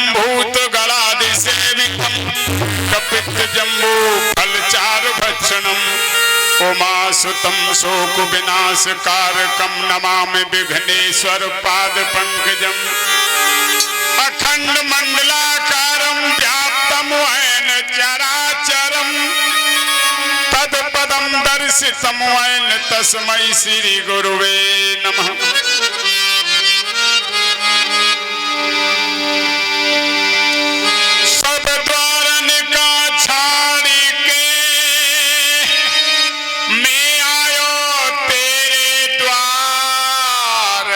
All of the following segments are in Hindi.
भूत गणादिसेवितम कपित जम्बू फलचार भक्षणम उमासुतम शोक विनाश कारकम नमामि विघ्नेश्वर पाद पंकजम अखंड मंडलाकारं व्याप्तं येन चराचरं तत्पदं दर्शितं येन तस्मै श्री गुरुवे नमः। सब द्वारन का छाड़ी के मैं आयो तेरे द्वार,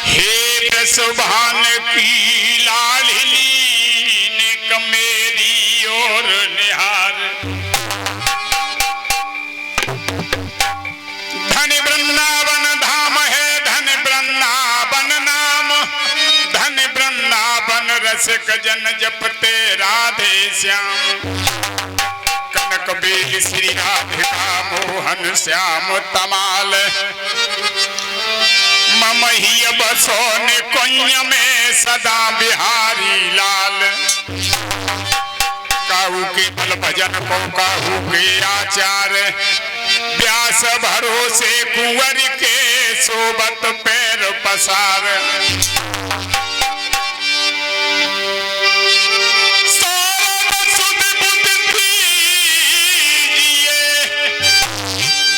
हे सुभान की लाडली ने मेरी ओर निहार। धन वृंदावन धाम है, धन वृंदावन नाम, धन वृंदावन रसिक जन जपते राधे श्याम। कनक बेल श्री राधिका मोहन श्याम तमाल, ममहिय बसो निकुंज में सदा बिहारी लाल। काहू के बल भजन को काहू के आचार, व्यास भरोसे कुंवर के सोबत पैर पसार।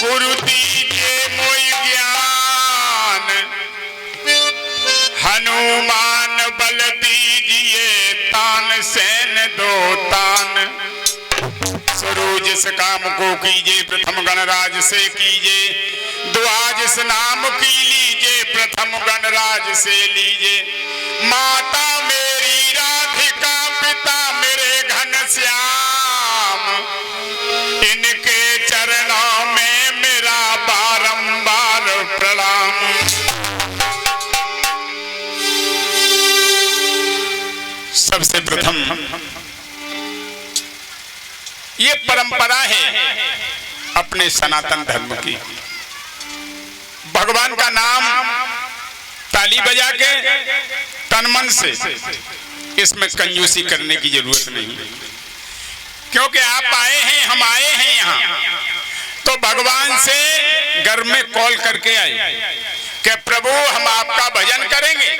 गुरु दीजिए मोहि ज्ञान, हनुमान बल दीजिए तान सेन दो तान। सरोज जिस काम को कीजिए प्रथम गणराज से कीजिए, दुआ जिस नाम की लीजिए प्रथम गणराज से लीजिए। माता मेरी राधिका पिता मेरे घनश्याम, इनके चरणों में मेरा बारंबार प्रणाम। सबसे प्रथम ये परंपरा है अपने सनातन धर्म की। भगवान का नाम ताली बजा के तन मन से, इसमें कंजूसी करने की जरूरत नहीं, क्योंकि आप आए हैं, हम आए हैं यहाँ तो भगवान से घर में कॉल करके आए कि प्रभु हम आपका भजन करेंगे।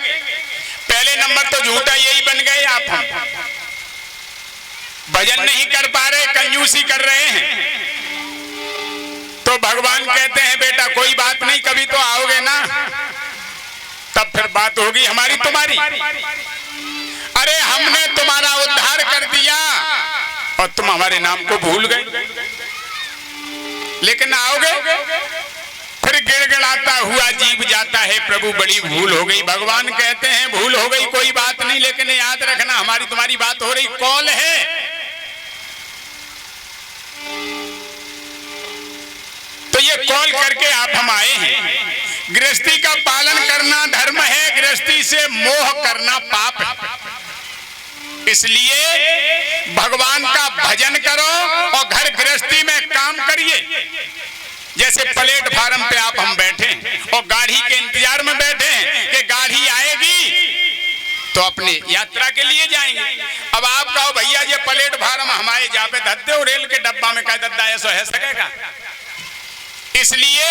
पहले नंबर तो झूठा यही बन गए आप, हम भजन नहीं कर पा रहे, कंजूसी कर रहे हैं। तो भगवान कहते हैं बेटा कोई बात नहीं, कभी तो आओगे ना, तब फिर बात होगी हमारी तुम्हारी। अरे हमने तुम्हारा उद्धार कर दिया और तुम हमारे नाम को भूल गए, लेकिन आओगे फिर गिड़गिड़ाता हुआ जीव जाता है प्रभु बड़ी भूल हो गई। भगवान कहते हैं भूल हो गई कोई बात नहीं, लेकिन याद रखना हमारी तुम्हारी बात हो रही, कॉल है। तो ये कॉल करके आप हम आए हैं। गृहस्थी का पालन करना धर्म है, गृहस्थी से मोह करना पाप है। इसलिए भगवान का भजन करो और घर गृहस्थी में काम करिए। जैसे प्लेटफार्म पे आप हम बैठे और गाड़ी के इंतजार में बैठे हैं कि गाड़ी आएगी तो अपने यात्रा के लिए जाएंगे। अब आप कहो भैया ये प्लेटफार्म हमारे जहाँ पे धद्दे और रेल के डब्बा में क्या दद्दा ऐसा है सकेगा। इसलिए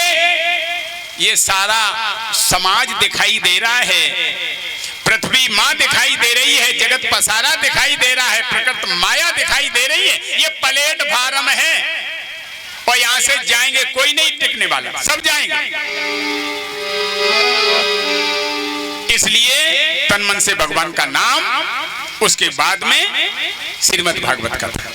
ये सारा समाज दिखाई दे रहा है, पृथ्वी माँ दिखाई दे रही है, जगत पसारा दिखाई दे रहा है, प्रकृति माया दिखाई दे रही है। ये प्लेटफार्म है और यहाँ से जाएंगे कोई नहीं टिकने वाला, सब जाएंगे। इसलिए तन मन से भगवान का नाम, उसके बाद में श्रीमद् भागवत कथा।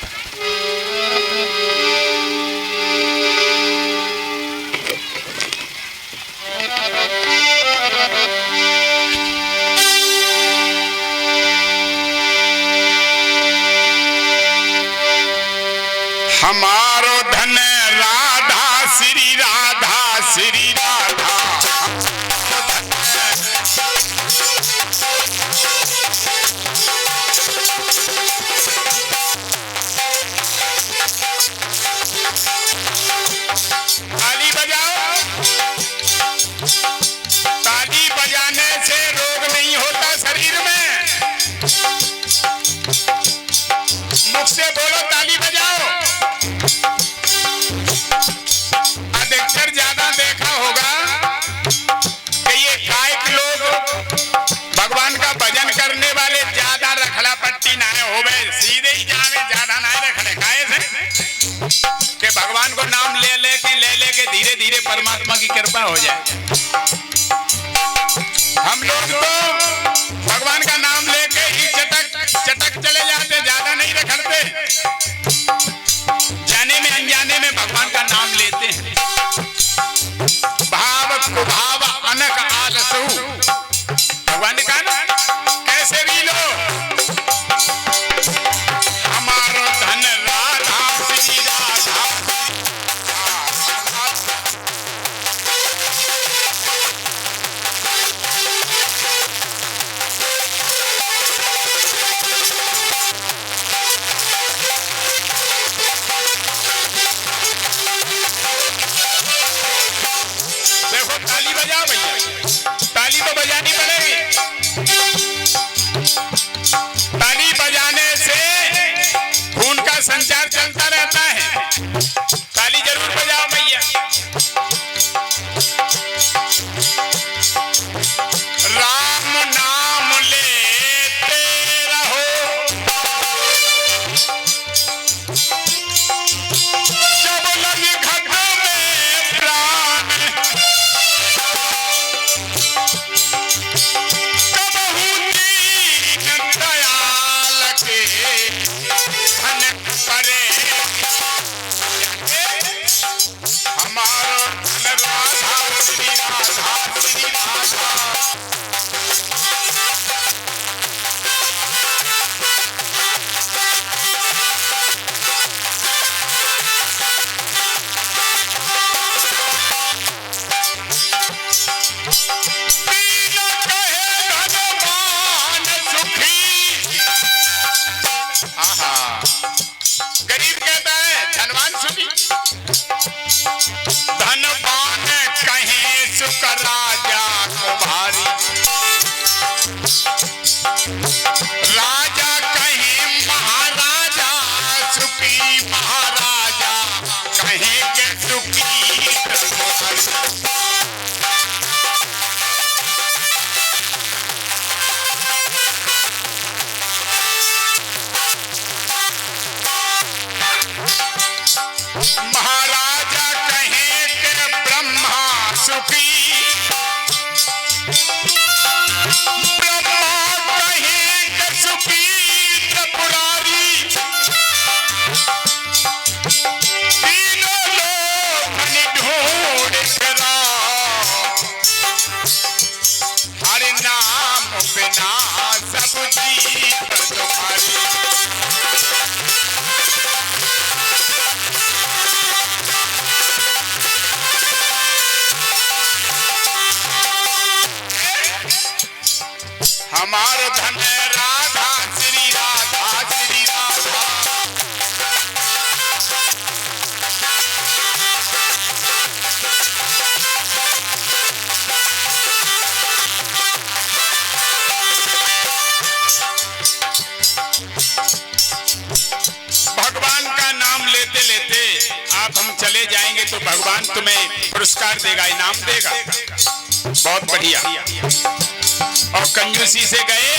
हमारो धन राधा श्री राधा श्री राधा, ताली बजाओ। ताली बजाने से रोग नहीं होता शरीर में, चटक चले जाते, ज्यादा नहीं रखते, जाने में अनजाने में भगवान का नाम लेते हैं। भाव कुभाव अनक आलसु, भगवान ने कहा ना कैसे भी लो, हमारो धन राधा श्री राधा। देखो ताली बजाओ भैया, ताली तो बजानी पड़ेगी, ताली बजाने से खून का संचार चलता रहता है, ताली जरूर बजाओ भैया। राम नाम लेते रहो, जब लगे घट में प्राण, कबहू दीन दयाल के धन परे, हमारो धन राधा श्री राधा श्री राधा। दीन कहे धनवान सुखी, आहा, गरीब कहता है धनवान सुखी, धनवान कहे सुख राजा को भारी, राजा कहे महाराजा सुखी, महाराजा कहे के सुखी दरबारी। महाराजा कहे के ब्रह्मा सुखी, ब्रह्मा कहे के सुखी त्रिपुरारी, तीनों लोग ढूंढ फिरा, हरि नाम बिना सब जीत तुम्हारी। हमारो धन राधा श्री राधा श्री राधा। भगवान का नाम लेते लेते आप हम चले जाएंगे तो भगवान तुम्हें पुरस्कार देगा, इनाम देगा, बहुत बढ़िया। और कंजूसी से गए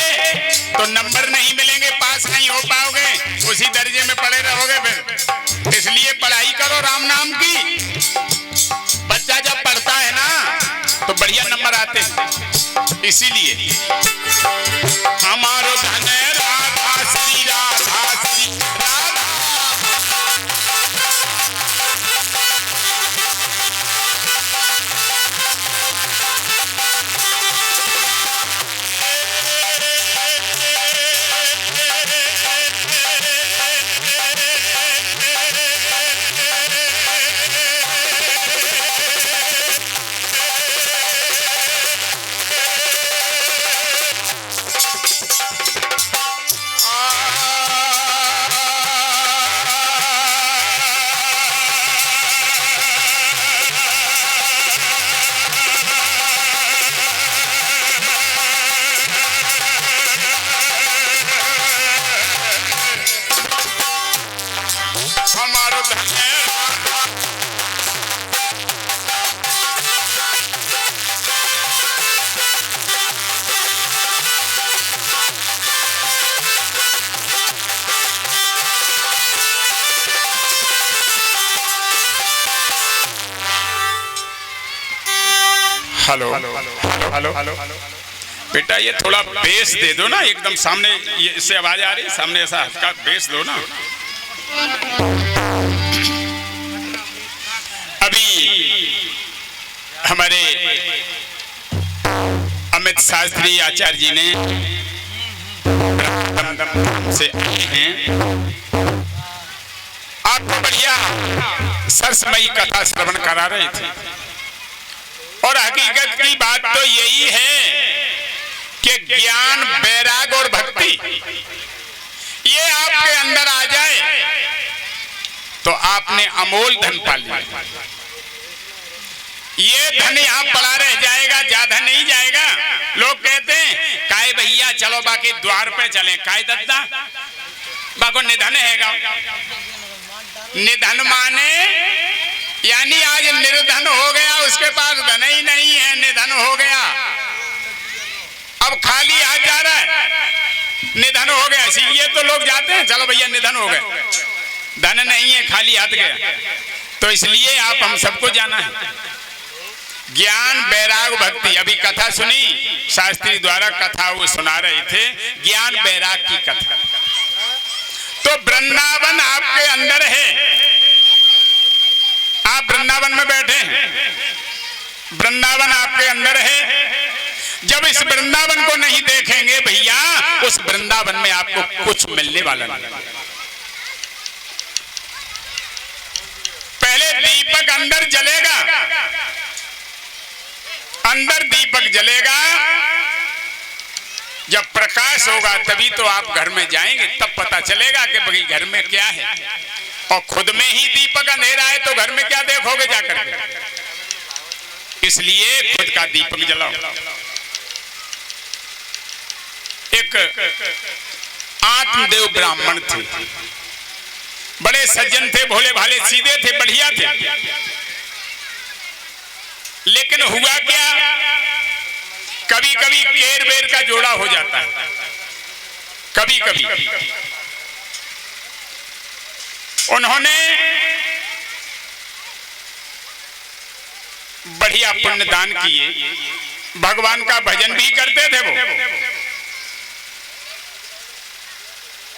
तो नंबर नहीं मिलेंगे, पास नहीं हो पाओगे, उसी दर्जे में पड़े रहोगे फिर। इसलिए पढ़ाई करो राम नाम की, बच्चा जब पढ़ता है ना तो बढ़िया नंबर आते हैं। इसीलिए हमारो धन Radha Shri Radha Shri Radha. Hello hello hello hello बेटा ये थोड़ा बेस दे दो ना, एकदम सामने, ये इससे आवाज आ रही, सामने ऐसा हल्का बेस दो ना। अभी हमारे अमित शास्त्री आचार्य जी ने से आए हैं, आपको बढ़िया सरसमयी कथा श्रवण करा रहे थे। और हकीकत की बात तो यही है कि ज्ञान, वैराग और भक्ति ये आपके अंदर आ जाए तो आपने अमोल धन पा लिया। ये धन यहाँ पड़ा रह जाएगा, ज्यादा नहीं जाएगा। लोग कहते हैं काय भैया चलो बाकी द्वार पे चले, काय दद्दा बाको निधन हैगा। निधन माने यानी आज निर्धन हो गया, उसके पास धन ही नहीं है, निधन हो गया, अब खाली हाथ जा रहा है, निधन हो गया। इसीलिए तो लोग जाते हैं, चलो भैया निधन हो गए, धन नहीं है, खाली हाथ गया। तो इसलिए आप हम सबको जाना है ज्ञान, वैराग, भक्ति। अभी कथा सुनी, शास्त्री द्वारा कथा वो सुना रहे थे, ज्ञान वैराग की कथा। तो वृंदावन आपके अंदर है, आप वृंदावन में बैठे हैं, वृंदावन आपके अंदर है। जब इस वृंदावन को नहीं देखेंगे भैया, उस वृंदावन में आपको कुछ मिलने वाला नहीं। पहले दीपक अंदर जलेगा, अंदर दीपक जलेगा, जब प्रकाश होगा तभी तो आप घर में जाएंगे, तब पता चलेगा कि भाई घर में क्या है। और खुद में ही दीपक अंधेरा है तो घर में क्या देखोगे जाकर के। इसलिए खुद का दीपक जलाओ। एक आत्मदेव ब्राह्मण थे, बड़े सज्जन थे, भोले भाले, सीधे थे, बढ़िया थे। लेकिन हुआ क्या, कभी कभी केर बेर का जोड़ा हो जाता है, कभी कभी। उन्होंने बढ़िया पुण्य दान किए, भगवान का भजन भी करते थे वो।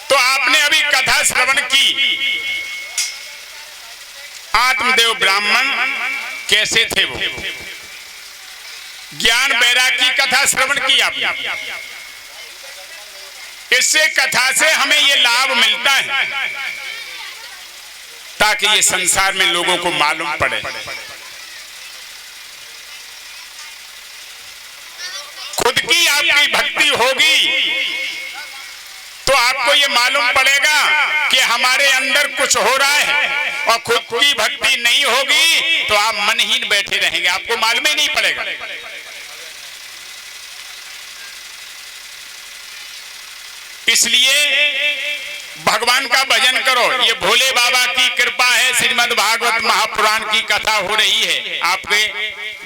तो आपने अभी कथा श्रवण की, आत्मदेव ब्राह्मण कैसे थे वो, ज्ञान वैराग की कथा श्रवण की आपने। इससे कथा से हमें ये लाभ मिलता है ताकि ये संसार में लोगों को मालूम पड़े। खुद की आपकी भक्ति होगी तो आपको ये मालूम पड़ेगा कि हमारे अंदर कुछ हो रहा है। और खुद की भक्ति नहीं होगी तो आप मनहीन बैठे रहेंगे, आपको मालूम ही नहीं पड़ेगा। इसलिए भगवान का भजन करो। ये भोले बाबा की कृपा है, श्रीमद् भागवत महापुराण की कथा हो रही है आपके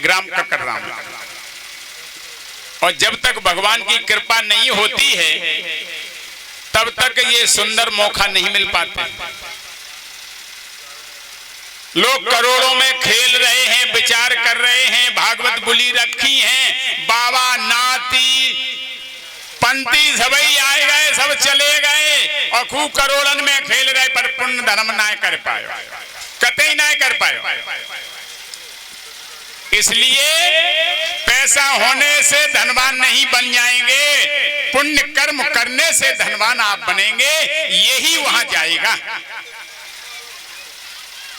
ग्राम ककरराम में। और जब तक भगवान की कृपा नहीं होती है तब तक ये सुंदर मौका नहीं मिल पाता। लोग करोड़ों में खेल रहे हैं, विचार कर रहे हैं, भागवत बुली रखी हैं, बाबा नाती पंती सबई आए गए, सब चले गए और खूब करोड़न में खेल रहे, पर पुण्य धर्म ना कर पाए, कतई ना कर पाए। इसलिए पैसा होने से धनवान नहीं बन जाएंगे, पुण्य कर्म करने से धनवान आप बनेंगे, यही वहां जाएगा।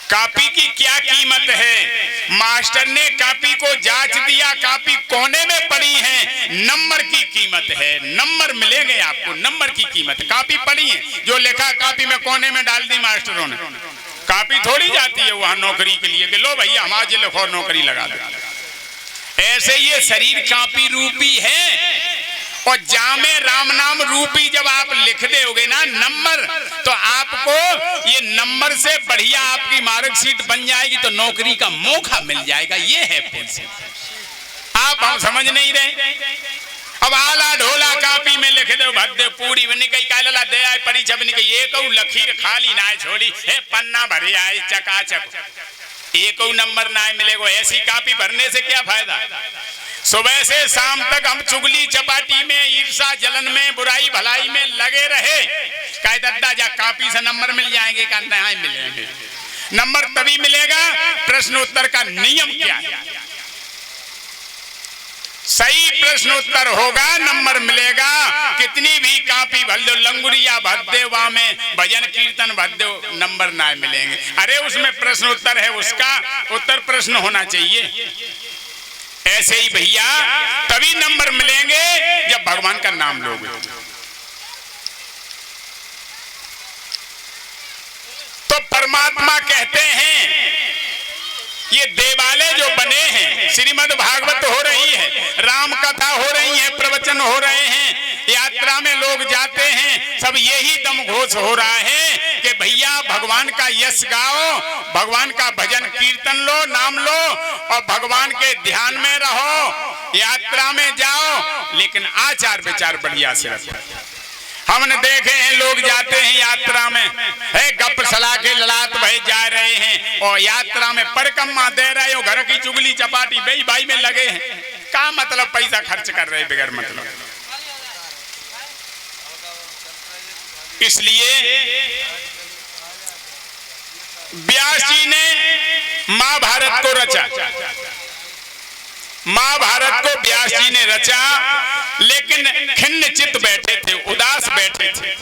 कॉपी की क्या कीमत है, मास्टर ने कॉपी को जांच दिया, कॉपी कोने में पड़ी है, नंबर की कीमत है, नंबर मिलेंगे आपको, नंबर की कीमत। कॉपी पड़ी है, जो लिखा कॉपी में कोने में डाल दी मास्टरों ने, कॉपी थोड़ी जाती है वहां नौकरी के लिए कि लो भैया हमारे लिखो नौकरी लगा दो। ऐसे ये शरीर कॉपी रूपी है और जामे राम नाम रूपी जब आप लिख दोगे ना नंबर, तो आपको ये नंबर से बढ़िया आपकी मार्कशीट बन जाएगी, तो नौकरी का मौका मिल जाएगा। ये है पैसे। आप हम समझ नहीं रहे। अब आला ढोला कॉपी में लिख दो भद्दे पूरी बनी कई काला दे आए परीक्षा बनी कई एक लखीर खाली ना छोड़ी है, पन्ना भरे आए चकाचक, एक नंबर ना मिलेगा। ऐसी कॉपी भरने से क्या फायदा। सुबह से शाम तक हम चुगली चपाटी में, ईर्षा जलन में, बुराई भलाई में लगे रहे। कहे दादा जा कापी से नंबर मिल जाएंगे, का नहीं मिलेंगे। नंबर तभी मिलेगा प्रश्न उत्तर का नियम क्या है। सही प्रश्न उत्तर होगा नंबर मिलेगा। कितनी भी कापी भर दो, लंगुरिया भर दे, वहां में भजन कीर्तन भर दो, नंबर ना मिलेंगे। अरे उसमें प्रश्न उत्तर है, उसका उत्तर प्रश्न होना चाहिए। ऐसे ही भैया तभी नंबर मिलेंगे जब भगवान का नाम लोगे। तो परमात्मा कहते हैं ये देवालय जो बने हैं, श्रीमद् भागवत हो रही है, राम कथा हो रही है, प्रवचन हो रहे हैं, यात्रा में लोग जाते हैं, सब यही दम घोष हो रहा है कि भैया भगवान का यश गाओ, भगवान का भजन कीर्तन लो, नाम लो और भगवान के ध्यान में रहो, यात्रा में जाओ, लेकिन आचार विचार बढ़िया से रखो। हमने देखे हैं लोग जाते हैं यात्रा में, है गप सला के ललाट भाई जा रहे हैं और यात्रा में परिक्रमा दे रहे हो, घर की चुगली चपाटी बेई भाई में लगे हैं। क्या मतलब पैसा खर्च कर रहे बगैर मतलब। इसलिए व्यास जी ने महाभारत को रचा, महाभारत को व्यास जी ने रचा, लेकिन खिन्न चित्त बैठे थे, उदास बैठे थे।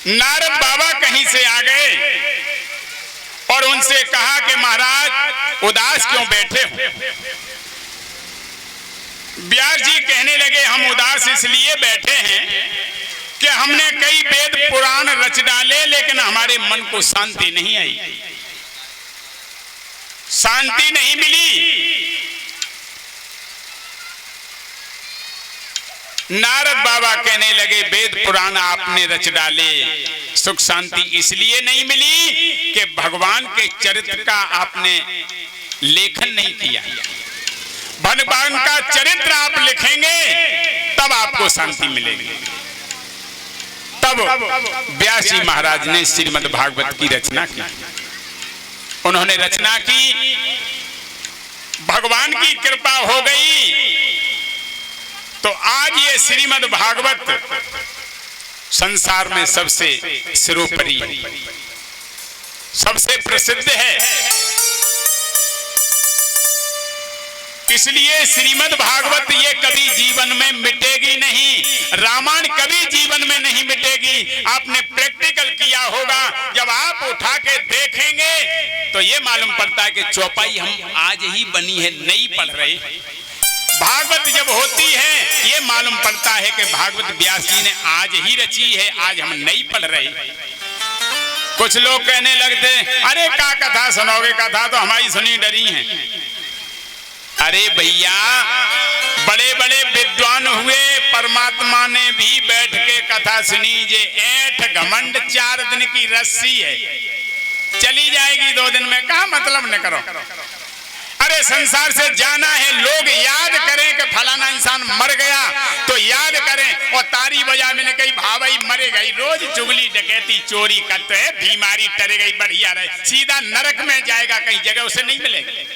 नारद बाबा कहीं से आ गए और उनसे कहा कि महाराज उदास क्यों बैठे हो। व्यास जी कहने लगे हम उदास इसलिए बैठे हैं कि हमने कई वेद पुराण रच डाले, लेकिन हमारे मन को शांति नहीं आई, शांति नहीं मिली। नारद बाबा कहने लगे वेद पुराण आपने रच डाले, सुख शांति इसलिए नहीं मिली कि भगवान के चरित्र का आपने लेखन नहीं किया। भगवान का चरित्र आप लिखेंगे तब आपको शांति मिलेगी। तब व्यास जी महाराज ने श्रीमद् भागवत की रचना की। उन्होंने रचना की, भगवान की कृपा हो गई, तो आज ये श्रीमद् भागवत संसार में सबसे सर्वोपरि, सबसे प्रसिद्ध है। इसलिए श्रीमद् भागवत ये कभी जीवन में मिटेगी नहीं, रामायण कभी जीवन में नहीं मिटेगी। आपने प्रैक्टिकल किया होगा, जब आप उठा के देखेंगे तो ये मालूम पड़ता है कि चौपाई हम आज ही बनी है, नहीं पढ़ रहे। भागवत जब होती है ये मालूम पड़ता है कि भागवत व्यास जी ने आज ही रची है, आज हम नहीं पढ़ रहे। कुछ लोग कहने लगते अरे क्या कथा सुनोगे, कथा तो हमारी सुनी डरी है। अरे भैया बड़े बड़े विद्वान हुए, परमात्मा ने भी बैठ के कथा सुनी। जे 8 घमंड 4 दिन की रस्सी है, चली जाएगी 2 दिन में, कहा मतलब न करो। अरे संसार से जाना है, लोग याद करें कि फलाना इंसान मर गया तो याद करें, और तारी बजा मैंने कही भाई मरे गई, रोज चुगली डकैती चोरी करते है, बीमारी टरे गई, बढ़िया रहे, सीधा नरक में जाएगा, कहीं जगह उसे नहीं मिलेगी।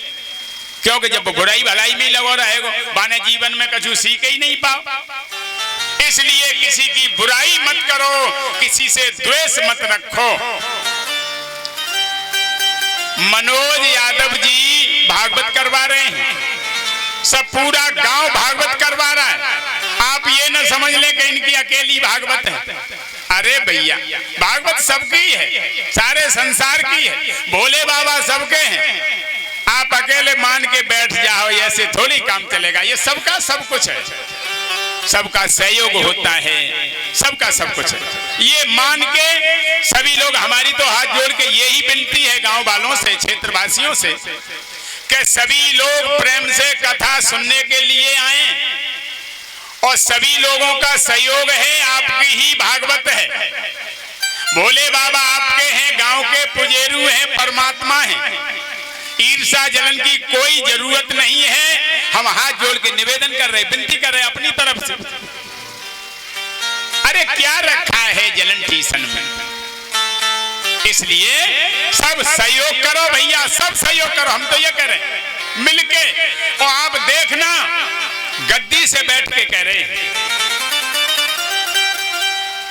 क्योंकि जब बुराई भलाई में लगो रहेगो, बाने जीवन में कछु सीख ही नहीं पाओ। इसलिए किसी की बुराई मत करो, किसी से द्वेष मत रखो। मनोज यादव जी भागवत करवा रहे हैं, सब पूरा गांव भागवत करवा रहा है। आप ये न समझ ले कि इनकी अकेली भागवत है। अरे भैया भागवत सबकी है, सारे संसार की है, भोले बाबा सबके हैं। आप अकेले मान के बैठ जाओ, ऐसे थोड़ी काम चलेगा। ये सबका सब कुछ है, सबका सहयोग होता है, सबका सब कुछ है। ये मान के सभी लोग, हमारी तो हाथ जोड़ के यही विनती है गांव वालों से, क्षेत्रवासियों से, कि सभी लोग प्रेम से कथा सुनने के लिए आए, और सभी लोगों का सहयोग है, आपकी ही भागवत है। भोले बाबा आपके हैं, गांव के पुजेरू हैं, परमात्मा हैं। ईर्षा जलन की कोई जरूरत नहीं है। हम हाथ जोड़ के निवेदन कर रहे, विनती कर रहे अपनी तरफ से। अरे क्या रखा है जलन टीसन में। इसलिए सब सहयोग करो भैया, सब सहयोग करो। हम तो ये कह रहे हैं मिलके। और आप देखना गद्दी से बैठ के कह रहे हैं,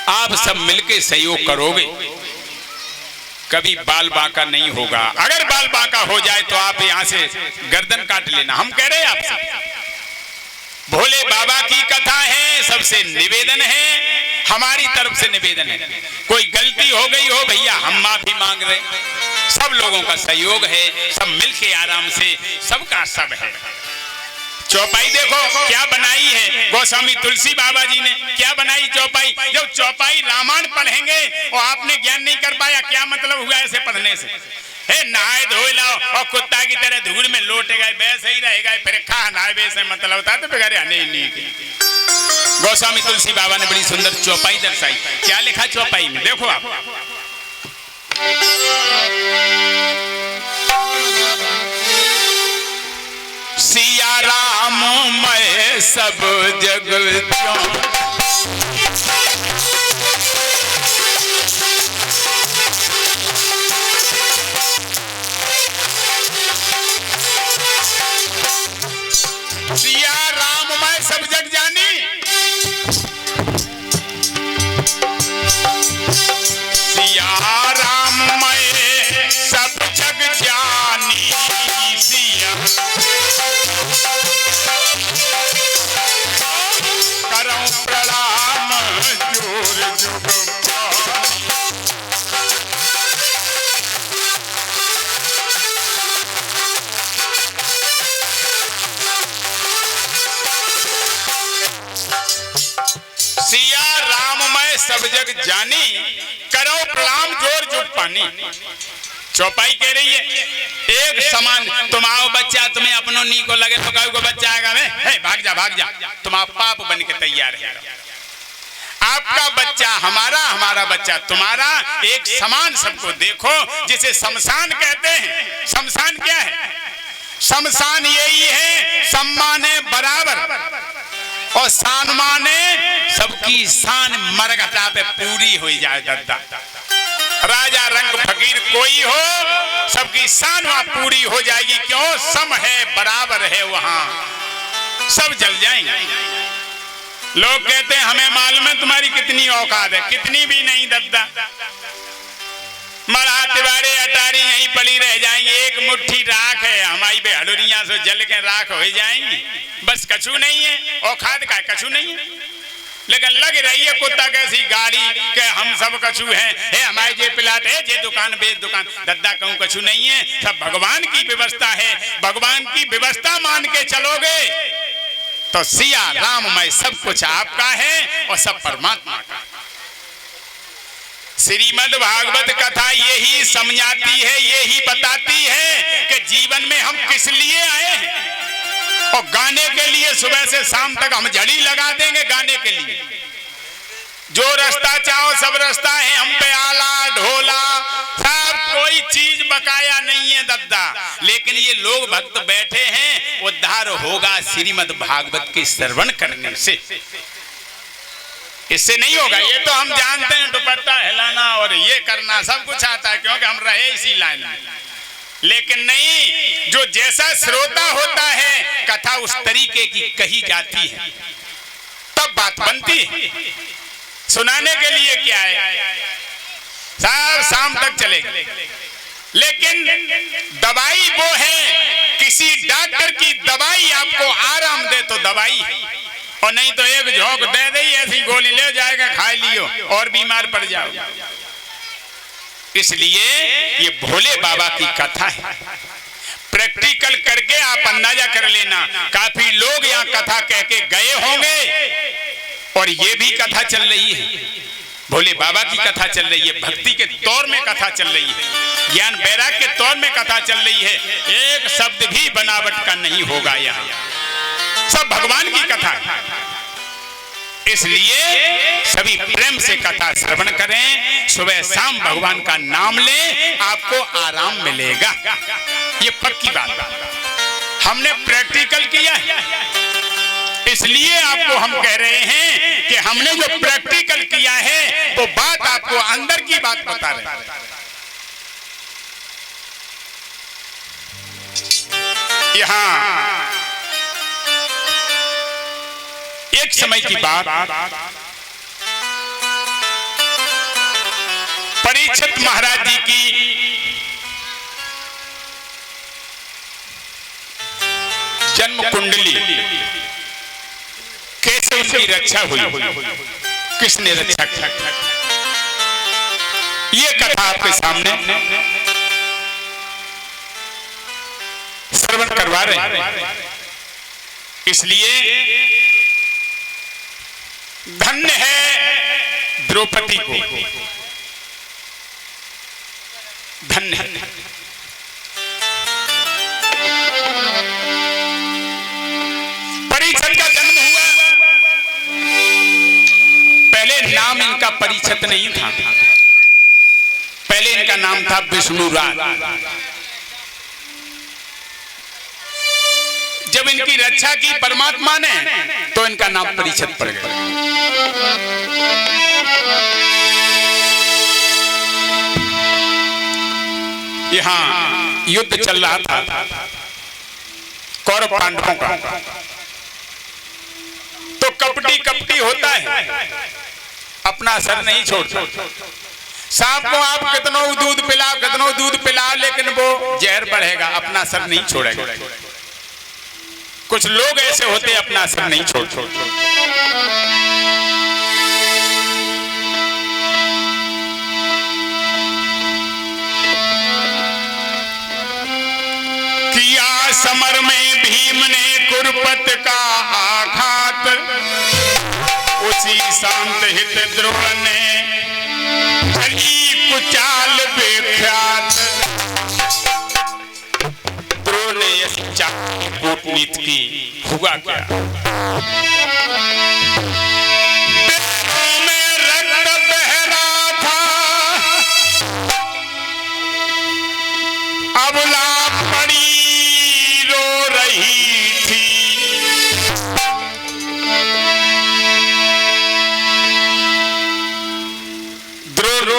आप सब मिलके सहयोग करोगे, कभी बाल बांका नहीं होगा। अगर बाल बांका हो जाए तो आप यहां से गर्दन काट लेना। हम कह रहे हैं आपसे, भोले बाबा की कथा है, सबसे निवेदन है, हमारी तरफ से निवेदन है, कोई गलती हो गई हो भैया हम माफी मांग रहे, सब लोगों का सहयोग है, सब मिलके आराम से, सबका सब है। चौपाई देखो क्या बनाई है गोस्वामी तुलसी बाबा जी ने, क्या बनाई चौपाई। जब चौपाई रामायण पढ़ेंगे और आपने ज्ञान नहीं कर पाया, क्या मतलब हुआ ऐसे पढ़ने से? हे नहाए धोए लाओ और कुत्ता की तरह धूल में लौट गए, वैसे ही रहेगा, फिर खा नहाए वैसे मतलब होता तो बगैर नहीं। गोस्वामी तुलसी बाबा ने बड़ी सुंदर चौपाई दर्शाई। क्या लिखा चौपाई में देखो आप, सिया राम मैं सब जग सिया राम मैं सब जग जानी, सिया राम मैं सब जग जानी, सिया करऊं प्रणाम जोर जुग सिया राम मैं सब जग जानी, करो प्रणाम जोर जुग पानी। चौपाई कह रही है एक समान, तुम आओ बच्चा, तुम्हें अपनों नी को लगे तो को बच्चा आएगा में भाग जा, तुम आप पाप बन के तैयार है। आपका बच्चा हमारा, हमारा बच्चा तुम्हारा, एक समान सबको देखो, जिसे शमशान कहते हैं। शमशान क्या है? शमशान यही है सम्माने बराबर और शान माने सबकी शान मरघटा पे पूरी हो जाए। दद्दा राजा रंग फकीर कोई हो, सबकी शान वहां पूरी हो जाएगी। क्यों? सम है, बराबर है, वहां सब जल जाएंगे। लोग कहते हैं हमें मालूम है तुम्हारी कितनी औकात है, कितनी भी नहीं दद्दा। मरा तिवारी अटारी यहीं पली रह जाएंगे, एक मुट्ठी राख है हमारी बेहलुरियां से जल के राख हो जाएंगी, बस कछु नहीं है। औकात का कछु नहीं है, लेकिन लग रही है कुत्ता कैसी गाड़ी के हम सब कछु हैं, हमारे जे प्लाट है, जे दुकान बेच दुकान। दद्दा कहूं कछु नहीं है, सब भगवान की व्यवस्था है। भगवान की व्यवस्था मान के चलोगे तो सिया राम मैं सब कुछ आपका है और सब परमात्मा का। श्रीमद् भागवत कथा यही समझाती है, यही बताती है कि जीवन में हम किस लिए आए हैं। और गाने के लिए सुबह से शाम तक हम झड़ी लगा देंगे गाने के लिए। जो रास्ता चाहो सब रास्ता है, हम पे आला ढोला सब कोई चीज बकाया नहीं है दद्दा। लेकिन ये लोग भक्त बैठे हैं, उद्धार होगा श्रीमद् भागवत के श्रवण करने से, इससे नहीं होगा। ये तो हम जानते हैं, दुपट्टा हिलाना और ये करना सब कुछ आता है, क्योंकि हम रहे इसी लाइन में। लेकिन नहीं, जो जैसा श्रोता होता है कथा उस तरीके की कही जाती है, तब बात बनती है। सुनाने के लिए क्या है, सब शाम तक चलेगी। लेकिन दवाई वो है, किसी डॉक्टर की दवाई आपको आराम दे तो दवाई है, और नहीं तो एक झोंक दे दे ऐसी गोली ले जाएगा, खा लियो और बीमार पड़ जाओ। इसलिए ये भोले बाबा की कथा है, प्रैक्टिकल करके आप अंदाजा कर लेना। काफी लोग यहाँ कथा कह के गए होंगे और ये भी कथा चल रही है, भोले बाबा की कथा चल रही है, भक्ति के तौर में कथा चल रही है, ज्ञान वैराग के तौर में कथा चल रही है। एक शब्द भी बनावट का नहीं होगा, यहाँ सब भगवान की कथा है। इसलिए सभी प्रेम से कथा श्रवण करें, सुबह शाम भगवान का नाम लें, आपको आराम मिलेगा। ये पक्की बात हमने प्रैक्टिकल किया है, इसलिए आपको हम कह रहे हैं कि हमने जो प्रैक्टिकल किया है वो बात आपको अंदर की बात बता रहे हैं। यहाँ एक समय की बात, परीक्षित महाराज जी की जन्म कुंडली कैसे उनकी रक्षा हुई, किसने रक्षा की, ये कथा आपके सामने श्रवण करवा रहे हैं। इसलिए धन्य है द्रौपदी को, धन्य है। परीक्षित का जन्म हुआ, पहले नाम इनका परीक्षित नहीं था, पहले इनका नाम था विष्णुराज। जब इनकी रक्षा की परमात्मा ने तो इनका नाम परीक्षित पड़ गया। यहाँ युद्ध चल रहा था कौरव पांडवों का, तो कपटी कपटी होता है, अपना असर नहीं छोड़ता। सांप को आप कितनों दूध पिलाओ, कितनों दूध पिलाओ, लेकिन वो जहर बढ़ेगा, अपना असर नहीं छोड़ेगा। कुछ लोग ऐसे होते अपना असर नहीं छोड़ते। किया समर में भीम ने कुरुपत का आघात, उसी शांत हित द्रोण ने भली कुचाल विख्यात। द्रोण ने कूटनीति की हुआ क्या, में रक्त बह रहा था, अबला पड़ी रो रही थी। द्रोण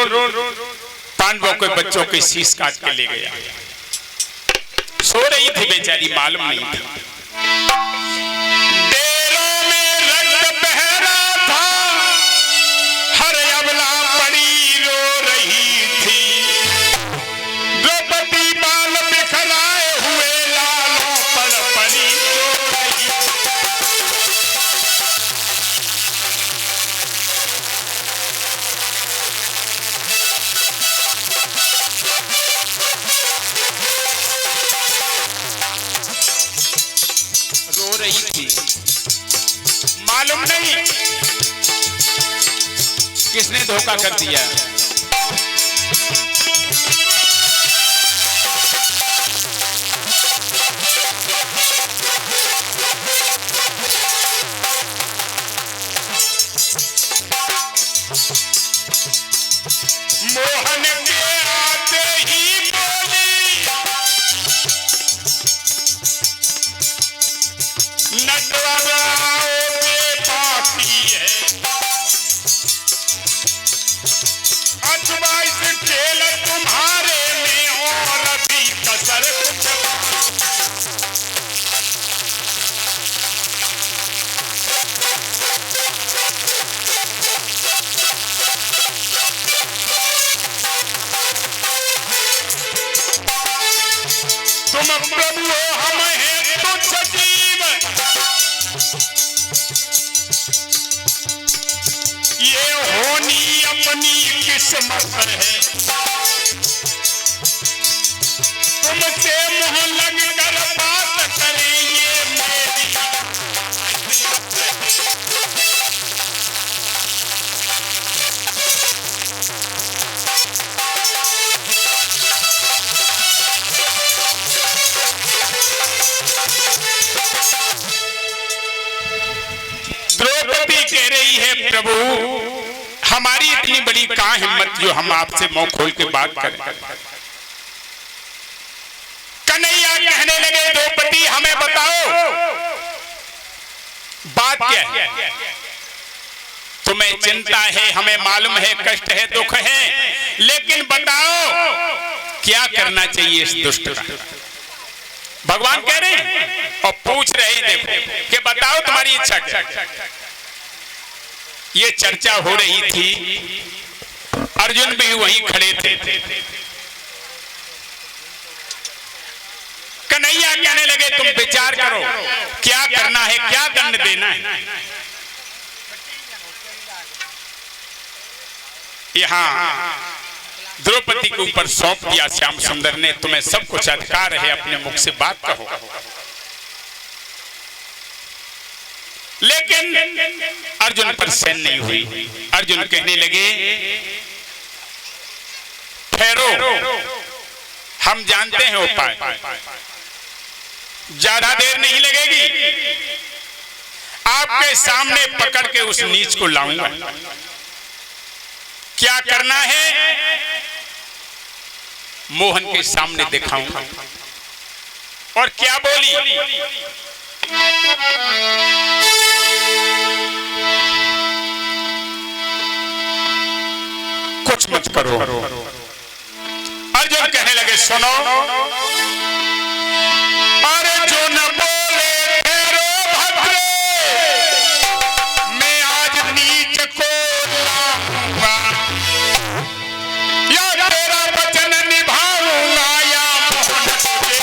पांडवों के बच्चों के शीश काट के ले गया। सो रही थी बेचारी, मालूम नहीं था। डेरों में रक्त बह रहा था, हर अबला पड़ी रो रही थी। द्रौपदी बाल बिखराए हुए लालों पर पड़ी रो रही थी। रो रही थी, मालूम नहीं किसने धोखा कर दिया। मोहन के आते ही बोली, नटवराओ के बाकी है, अथवा इस खेल तुम्हारे में और भी कसर कुछ। तुम प्रभु हो, हम हैं तुच्छ जीव, ये होनी अपनी किस्मत है। तुमसे मुंह लग कर बात करें, ये मेरी द्रौपदी कह रही है, प्रभु हमारी इतनी बड़ी कहां हिम्मत जो हम आपसे मुंह खोल के बात करें। कन्हैया कहने लगे, द्रौपदी हमें बताओ बात क्या है, तुम्हें चिंता है, हमें मालूम है, कष्ट है, दुख है, लेकिन बताओ क्या करना चाहिए इस दुष्ट का। भगवान कह रहे हैं और पूछ रहे हैं, देखो कि बताओ तुम्हारी इच्छा क्या। ये चर्चा हो रही थी, अर्जुन भी वहीं खड़े थे। कन्हैया कहने लगे तुम विचार करो क्या करना है, क्या दंड देना है। यहाँ द्रौपदी के ऊपर सौंप दिया श्याम सुंदर ने, तुम्हें सब कुछ अधिकार है, अपने मुख से बात कहो। लेकिन अर्जुन पर सहन नहीं हुई। अर्जुन कहने लगे ठहरो, हम जानते हैं उपाय, ज्यादा देर नहीं लगेगी, आपके सामने पकड़ के उस नीच को लाऊंगा। क्या करना है मोहन के सामने दिखाऊंगा। और क्या बोली, कुछ मत करो। अर्जुन कहने लगे सुनो, अरे जो न बोले ठहरो भद्रे, मैं आज नीच को लाऊंगा, या तेरा वचन निभाऊंगा, या मोहन तुझे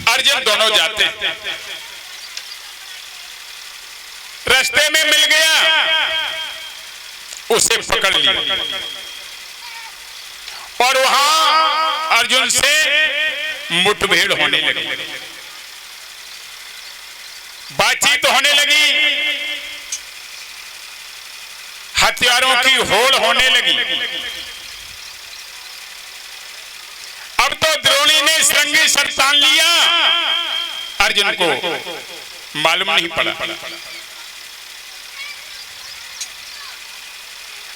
अर्जुन दोनों जाते हैं। रास्ते में मिल गया, उसे पकड़ लिया और वहां अर्जुन से मुठभेड़ होने लगी, बातचीत होने लगी, हथियारों की होड़ होने लगी। अब तो द्रोणी ने श्रृंगी सर तान लिया, अर्जुन को मालूम नहीं पड़ा।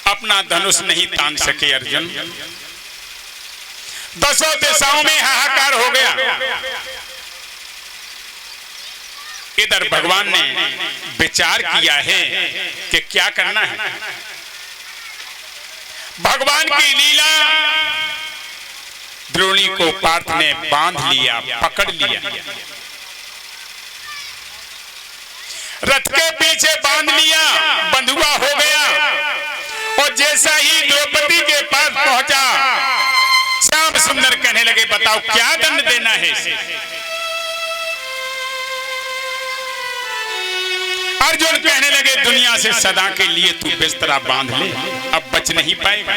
अपना धनुष नहीं तान सके अर्जुन, दसों दिशाओं में हाहाकार हो गया। इधर भगवान ने विचार किया है कि क्या करना है। भगवान की लीला, द्रोणी को पार्थ ने बांध लिया, पकड़ लिया, रथ के पीछे बांध लिया, बंधुआ हो गया। और जैसा ही द्रौपदी के पास पहुंचा, श्याम सुंदर कहने लगे बताओ क्या दंड देना है इसे। अर्जुन कहने लगे दुनिया से सदा के लिए तू बिस्तरा बांध ले, अब बच नहीं पाएगा।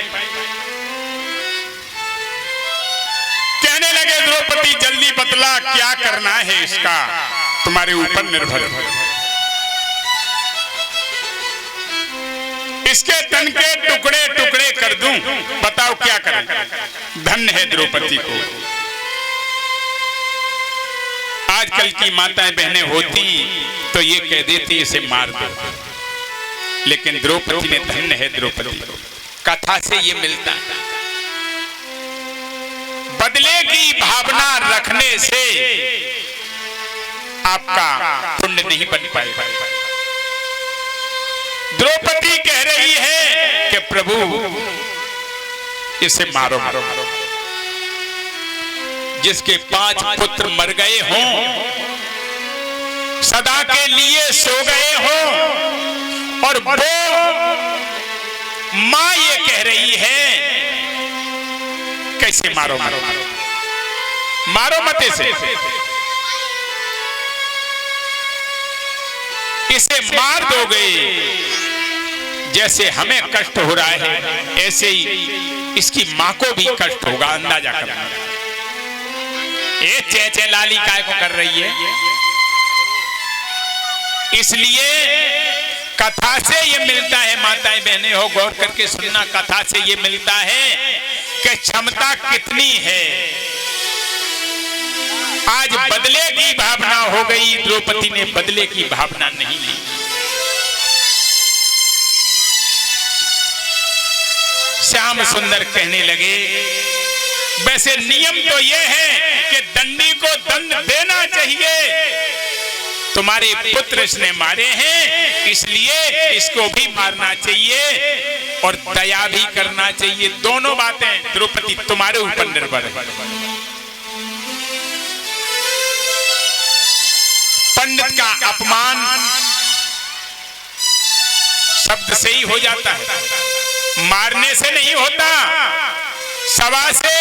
कहने लगे द्रौपदी जल्दी बतला क्या करना है, इसका तुम्हारे ऊपर निर्भर है। इसके तन के टुकड़े टुकड़े कर दूं, बताओ क्या करें। धन्य है द्रौपदी को। आजकल की माताएं बहनें होती तो ये कह देती इसे मार दो, लेकिन द्रौपदी ने, धन्य है द्रौपदी, कथा से ये मिलता है। बदले की भावना रखने से आपका पुण्य नहीं बन पाएगा। द्रौपदी कह रही है कि प्रभु इसे मारो मारो, जिसके 5 पुत्र मर गए हों, सदा के लिए सो गए हों, और वो मां ये कह रही है कैसे मारो मारो, मारो मत इसे मार दोगे, जैसे हमें कष्ट हो रहा है ऐसे ही इसकी माँ को भी कष्ट होगा, अंदाजा करना। ये चेचे लाली काय को कर रही है। इसलिए कथा से ये मिलता है, माताएं बहनें हो गौर करके सुनना, कथा से ये मिलता है कि क्षमता कितनी है। आज बदले की भावना हो गई, द्रौपदी ने बदले की भावना नहीं ली। श्याम सुंदर कहने लगे वैसे नियम तो यह है कि दंडी को दंड देना चाहिए, तुम्हारे पुत्र इसने मारे हैं इसलिए इसको भी मारना चाहिए और दया भी करना चाहिए। दोनों बातें द्रौपदी तुम्हारे ऊपर निर्भर है। पंडित का अपमान शब्द से ही हो जाता है, मारने से नहीं होता। सभा से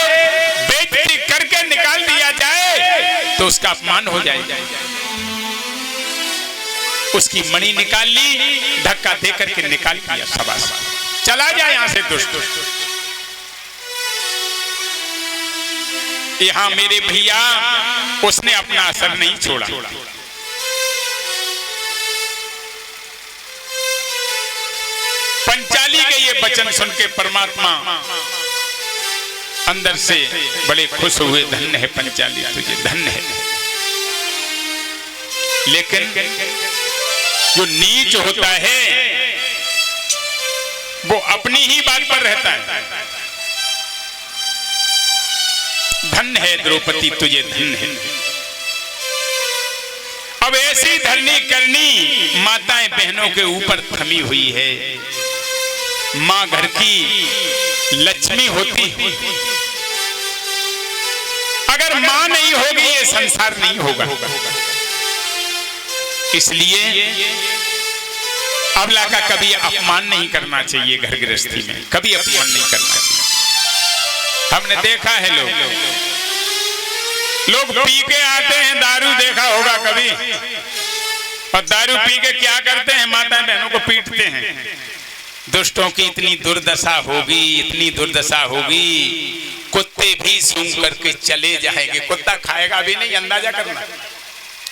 बेइज्जती करके निकाल दिया जाए तो उसका अपमान हो जाएगा। उसकी मणि निकाल ली, धक्का दे करके निकाल दिया सभा से, चला जाए यहां से दुष्ट। यहां मेरे भैया उसने अपना असर नहीं छोड़ा। पंचाली के ये वचन सुन के परमात्मा अंदर से बड़े खुश हुए। धन्य है पंचाली, तुझे धन्य है। लेकिन जो नीच होता है वो अपनी ही बात पर रहता है। धन्य है द्रौपदी, तुझे धन्य है। अब ऐसी धरनी करनी माताएं बहनों के ऊपर थमी हुई है। मां घर की लक्ष्मी होती है, अगर मां नहीं होगी ये संसार नहीं होगा। इसलिए अबला का कभी अपमान नहीं करना चाहिए, घर गृहस्थी में कभी अपमान नहीं करना चाहिए। हमने देखा है लोग पी के आते हैं, दारू देखा होगा कभी, और दारू पी के क्या करते हैं, माता बहनों को पीटते हैं। दुष्टों की इतनी दुर्दशा होगी, इतनी दुर्दशा होगी, कुत्ते भी सूंघ करके चले जाएंगे। कुत्ता खाएगा भी नहीं, अंदाजा करना,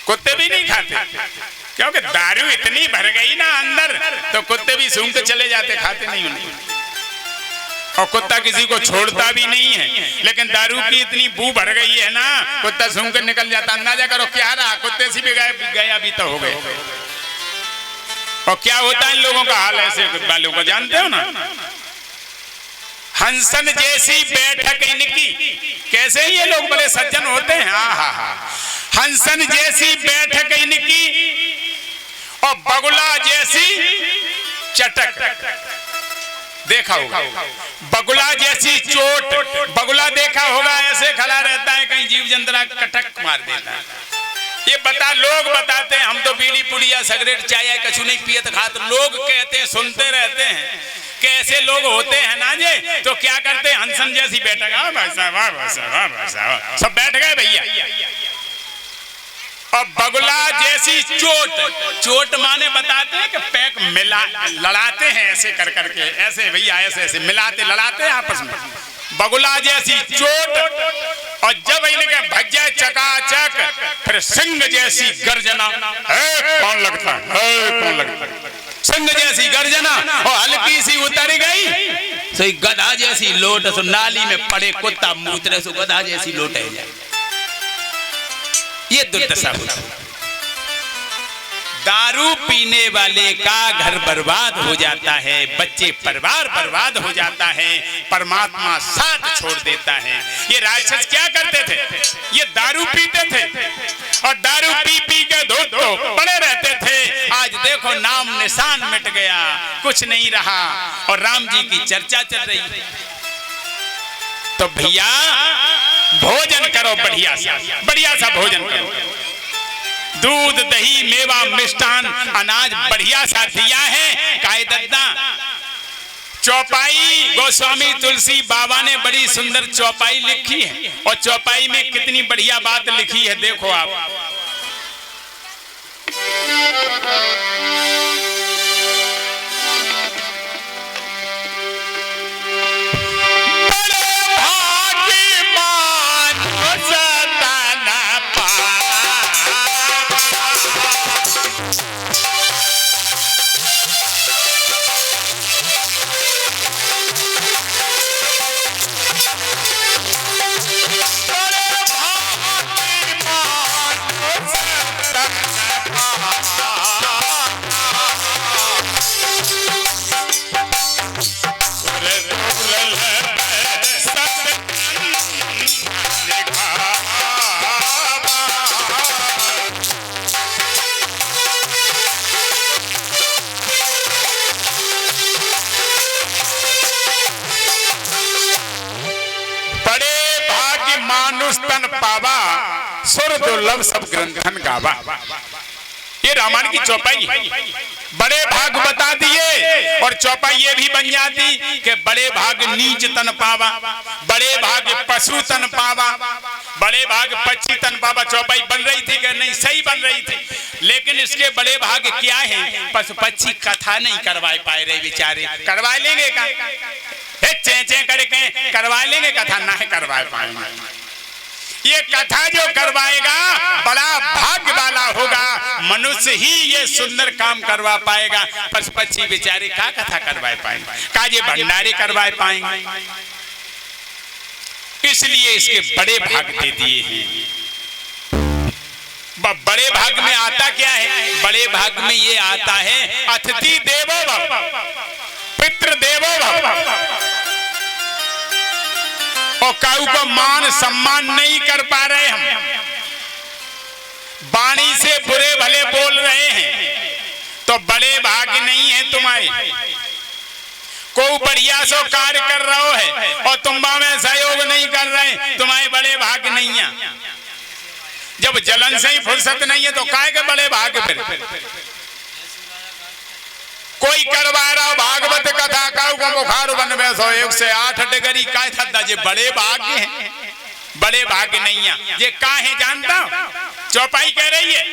कुत्ते भी नहीं खाते, क्योंकि दारू इतनी भर गई ना अंदर, तो कुत्ते भी सूंघ के चले जाते, खाते नहीं उन्हें। और कुत्ता किसी को छोड़ता भी नहीं है, लेकिन दारू की इतनी बू भर गई है ना, कुत्ता सूंघ कर निकल जाता। अंदाजा करो क्या रहा, कुत्ते से भी गया भी तो हो गए। और क्या होता है इन लोगों का हाल, ऐसे वालों को जानते हो ना, हंसन जैसी बैठक इनकी। कैसे ये लोग बड़े सज्जन होते हैं, हंसन जैसी बैठक इनकी और बगुला जैसी चटक। देखा होगा बगुला जैसी चोट, बगुला देखा होगा ऐसे खड़ा रहता है, कहीं जीव जंतरा कटक मार देता है। ये लोग बताते हैं, हम तो बीड़ी पुड़िया सिगरेट चाय कछु नहीं पियत खात, लोग कहते हैं, सुनते रहते हैं कैसे लोग होते हैं ना जे, तो क्या करते हैं, हंसन जैसी बैठक, सब बैठ गए भैया। और बगुला जैसी चोट माने बताते हैं कि पैक मिला लड़ाते हैं ऐसे कर करके, ऐसे भैया ऐसे मिलाते लड़ाते हैं आपस में। बगुला जैसी चोट, और जब इनके भग जाए चकाचक, फिर सिंह जैसी गर्जना। कौन लगता है, कौन लगता है, सिंह जैसी गर्जना, और हल्की सी उतर गई सही गधा जैसी लोट, सो नाली में पड़े कुत्ता मूत्र, सो गधा जैसी लोट है। ये दुर्दशा होती है। दारू पीने वाले का घर बर्बाद हो जाता है, बच्चे परिवार बर्बाद हो जाता है, परमात्मा साथ छोड़ देता है। ये राक्षस क्या करते थे, ये दारू पीते थे और दारू पी पी के धो पड़े रहते थे। आज देखो नाम निशान मिट गया, कुछ नहीं रहा, और राम जी की चर्चा चल रही है। तो भैया भोजन करो, बढ़िया सा भोजन करो। दूध दही मेवा मिष्टान अनाज बढ़िया सा दिया है। कायदत्ता चौपाई गोस्वामी तुलसी बाबा ने बड़ी सुंदर चौपाई लिखी है, और चौपाई में कितनी बढ़िया बात लिखी है, देखो आप। मानुष तन पावा, सुर दुर्लभ सब ग्रंथन गावा। ये रामायण की चौपाई है। बड़े भाग बता दिए और चौपाई ये भी बन जाती कि बड़े भाग नीच तन पावा, बड़े भाग पशु तन पावा, बड़े भाग पक्षी तन पावा। चौपाई बन रही थी कि नहीं? सही बन रही थी, लेकिन इसके बड़े भाग क्या है? पशु पक्षी कथा नहीं करवा पाए रहे बेचारे। करवा लेंगे का चे करके करवा लेंगे कथा, ना है करवा पाएंगे। ये कथा जो करवाएगा बड़ा भाग्य वाला होगा, मनुष्य ही ये सुंदर काम करवा पाएगा। पशु पक्षी बेचारे क्या कथा करवा पाएंगे, का ये भंडारे करवा पाएंगे? इसलिए इसके बड़े भाग दे दिए हैं। बड़े भाग में आता क्या है? बड़े भाग में ये आता है अतिथि देवो भव, पितृ देवो भव। और काऊ को मान सम्मान नहीं कर पा रहे हम, वाणी से बुरे भले बोल रहे हैं, तो बड़े भाग्य नहीं है तुम्हारे। कोई बढ़िया सो कार्य कर रहा है और तुम में सहयोग नहीं कर रहे, तुम्हारे बड़े भाग्य नहीं है। जब जलन से ही फुर्सत नहीं है तो काय के बड़े भाग्य? फिर कोई करवा रहा भागवत कथा काऊ को बुखार बन में 108 डिग्री का था, जे बड़े भाग्य हैं, बड़े भाग्य नहीं है। ये का है जानता? चौपाई कह रही है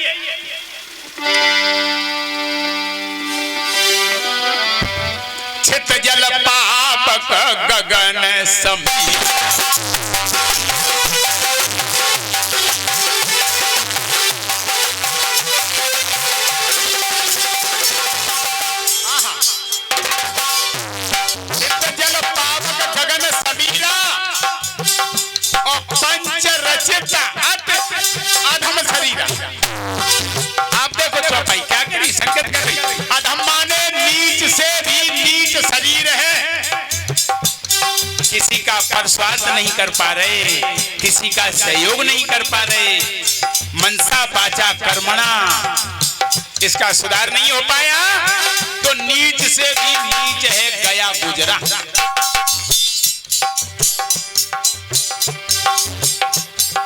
छित जल पापक गगन समीर, अधम शरीरा। आप देखो चौपाई क्या करी, संकेत कर रही। अधम माने नीच से भी नीच शरीर है, किसी का परस्वार्थ नहीं कर पा रहे, किसी का सहयोग नहीं कर पा रहे, मनसा वाचा कर्मणा इसका सुधार नहीं हो पाया, तो नीच से भी नीच है गया गुजरा।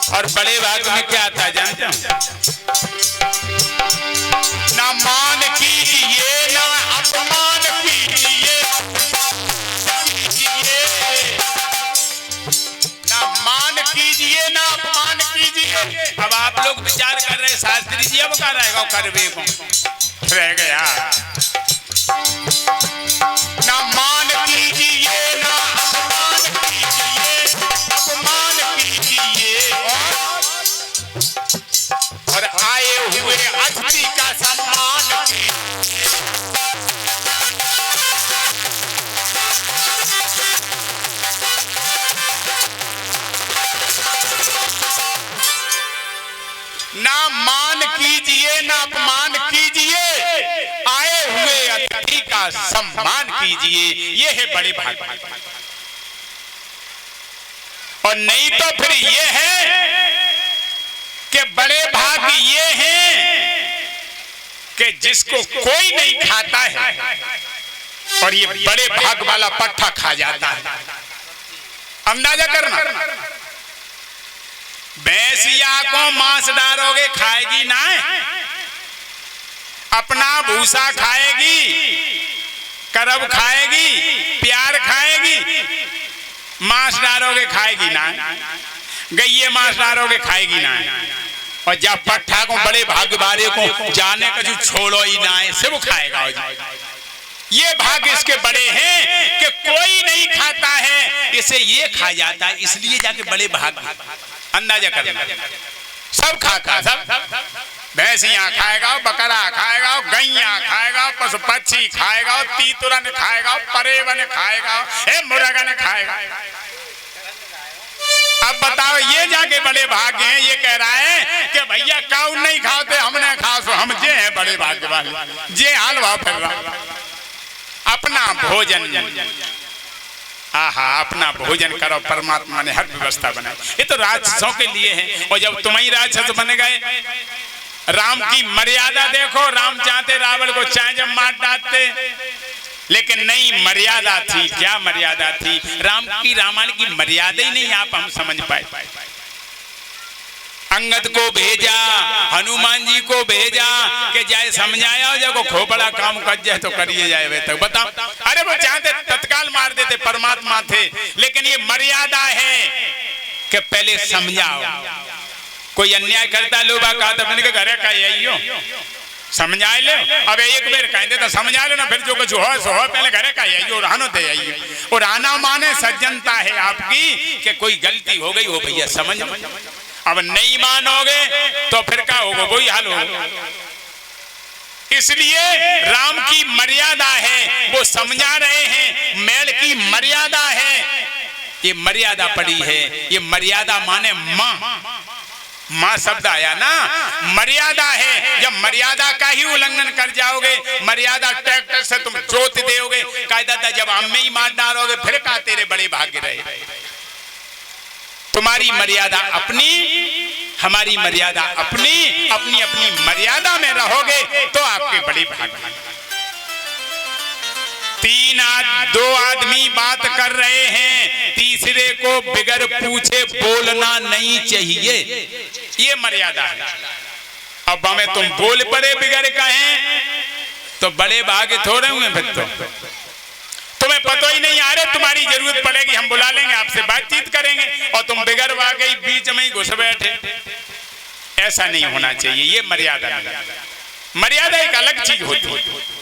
और बड़े भाग में क्या आता है जानते हो? ना मान कीजिए ना अपमान कीजिए, ना मान कीजिए ना अपमान कीजिए। अब आप लोग विचार कर रहे शास्त्री जी अब कर रहेगा करवे को रह गया। ना मान कीजिए ना अपमान कीजिए, अपमान कीजिए और आए हुए अतिथि का सम्मान कीजिए। ना मान कीजिए ना अपमान कीजिए, आए हुए अतिथि का सम्मान कीजिए। ये है बड़े भाग। और नहीं तो फिर ये है कि बड़े भाग ये हैं कि जिसको कोई नहीं खाता है और ये बड़े भाग वाला पट्टा खा जाता है। अंदाजा करना, भैंसिया को मांस डालोगे खाएगी ना, अपना भूसा खाएगी, करब खाएगी, प्यार खाएगी, मांस डालोगे खाएगी ना, गईये मांस डालोगे खाएगी ना। और जब पट्टा को बड़े भाग बारे को जाने का जो छोड़ो ही ना है से वो खाएगा। ये भाग इसके बड़े हैं कि कोई नहीं खाता है, इसे ये खा जाता है, इसलिए जाके बड़े भाग। अंदाजा करना, सब खाता, सब भैंसियां खाएगा, बकरा खाएगा, गैया खाएगा, पशु पक्षी खाएगा, तीतुरन खाएगा, परेवन खाएगा, मुर्गन खाएगा। अब बताओ ये जाके बड़े भाग हैं। ये कह रहा है कि भैया काऊ नहीं खाते, हमने खा सो हम जे हैं बड़े भाग्य वाले, जे हलवा फिर रहा। अपना भोजन, आहा अपना भोजन करो, परमात्मा ने हर व्यवस्था बनाई। ये तो राक्षसों के लिए है। और जब तुम ही राक्षस बन गए, राम की मर्यादा देखो, राम चाहते रावण को चाहे जब मार डालते, लेकिन नहीं, मर्यादा थी। क्या मर्यादा थी? राम की रामायण की मर्यादा ही नहीं आप हम समझ पाए। अंगद को भेजा, हनुमान जी को भेजा कि जाए समझाया जब खोपड़ा काम कर जाए तो करिए जाए वे तक। बताओ, अरे वो चाहते तत्काल मार देते, परमात्मा थे, लेकिन ये मर्यादा है कि पहले समझाओ। कोई अन्याय करता लोबा कहा तो अपने के घरे का यही समझा लो। अब एक बेर कहते तो समझा लो ना, फिर जो कुछ हो सो हो, पहले घरे का यही रहनो दे आइयो। और आना माने सज्जनता है आपकी कि कोई गलती हो गई हो भैया समझ। अब नहीं मानोगे तो फिर क्या होगा, कोई हाल होगा। इसलिए राम की मर्यादा है, वो समझा रहे हैं, मेल की मर्यादा है, ये मर्यादा पड़ी है। ये मर्यादा माने माँ, माँ शब्द आया ना, मर्यादा है। जब मर्यादा का ही उल्लंघन कर जाओगे, मर्यादा ट्रैक्टर से तुम जोत दोगे, कायदा जब हम में ही मार डालोगे, फिर कहा तेरे बड़े भाग्य रहे। तुम्हारी मर्यादा अपनी, हमारी मर्यादा अपनी, अपनी अपनी मर्यादा में रहोगे तो आपके बड़े भाग्य। दो आदमी बात कर रहे हैं, तीसरे को बिगर पूछे बोलना नहीं चाहिए, ये मर्यादा है। अब हमें तुम बोल पड़े बिगर कहें तो बड़े भाग्य थोड़े हुए, फिर तो तुम्हें पता ही नहीं आ रहे, तुम्हारी जरूरत पड़ेगी हम बुला लेंगे, आपसे बातचीत करेंगे, और तुम बिगर वाकई बीच में ही घुस बैठे। ऐसा नहीं होना चाहिए, ये मर्यादा नहीं। मर्यादा एक अलग चीज होती है।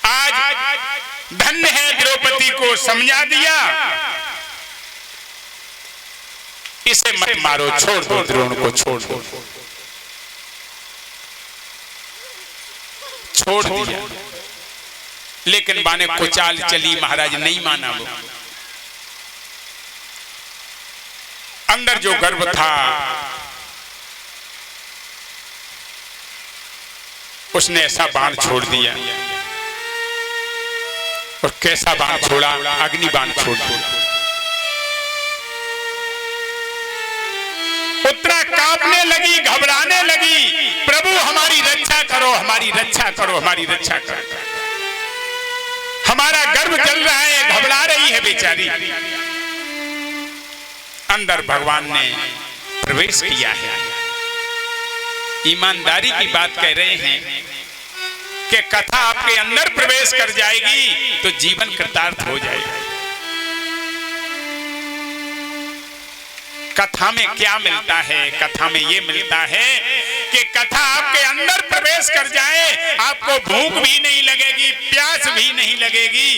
आज धन्य है द्रौपदी को समझा दिया, इसे मत मारो, छोड़ दो, द्रोण को छोड़ दो, छोड़ दिया। लेकिन बाने को चाल चली, महाराज नहीं माना। वो अंदर जो गर्व था उसने ऐसा बाण छोड़ दिया। और कैसा बाण छोड़ा, अग्नि बाण छोड़ दिया। उत्तरा कांपने लगी, घबराने लगी, प्रभु हमारी रक्षा करो, हमारी रक्षा करो, हमारी रक्षा करो, हमारा गर्व जल रहा है, घबरा रही है बेचारी। अंदर भगवान ने प्रवेश किया है। ईमानदारी की बात कह रहे हैं कि कथा आपके अंदर प्रवेश कर जाएगी तो जीवन कृतार्थ हो जाएगा। कथा में क्या मिलता है? कथा में ये मिलता है कि कथा आपके अंदर प्रवेश कर जाए, आपको भूख भी नहीं लगेगी, प्यास भी नहीं लगेगी,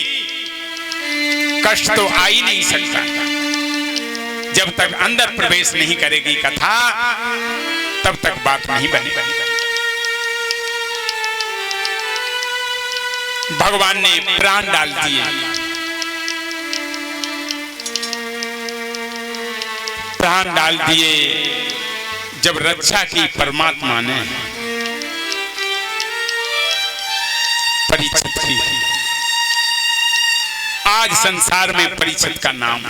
कष्ट तो आ ही नहीं सकता। जब तक अंदर प्रवेश नहीं करेगी कथा, तब तक बात नहीं बनेगी। भगवान ने प्राण डाल दिए, प्राण डाल दिए। जब रक्षा की परमात्मा ने, परीक्षित की। आज संसार में परीक्षित का नाम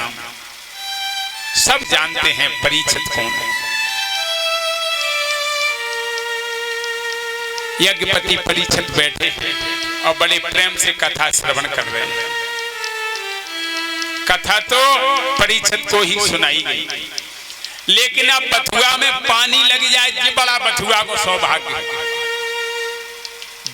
सब जानते हैं, परीक्षित कौन है। यज्ञपति परीक्षित बैठे हैं और बड़े प्रेम से कथा श्रवण कर रहे हैं। कथा तो परीक्षित को ही सुनाई गई, लेकिन अब बथुआ में पानी लग जाए, जी बड़ा बथुआ को सौभाग्य।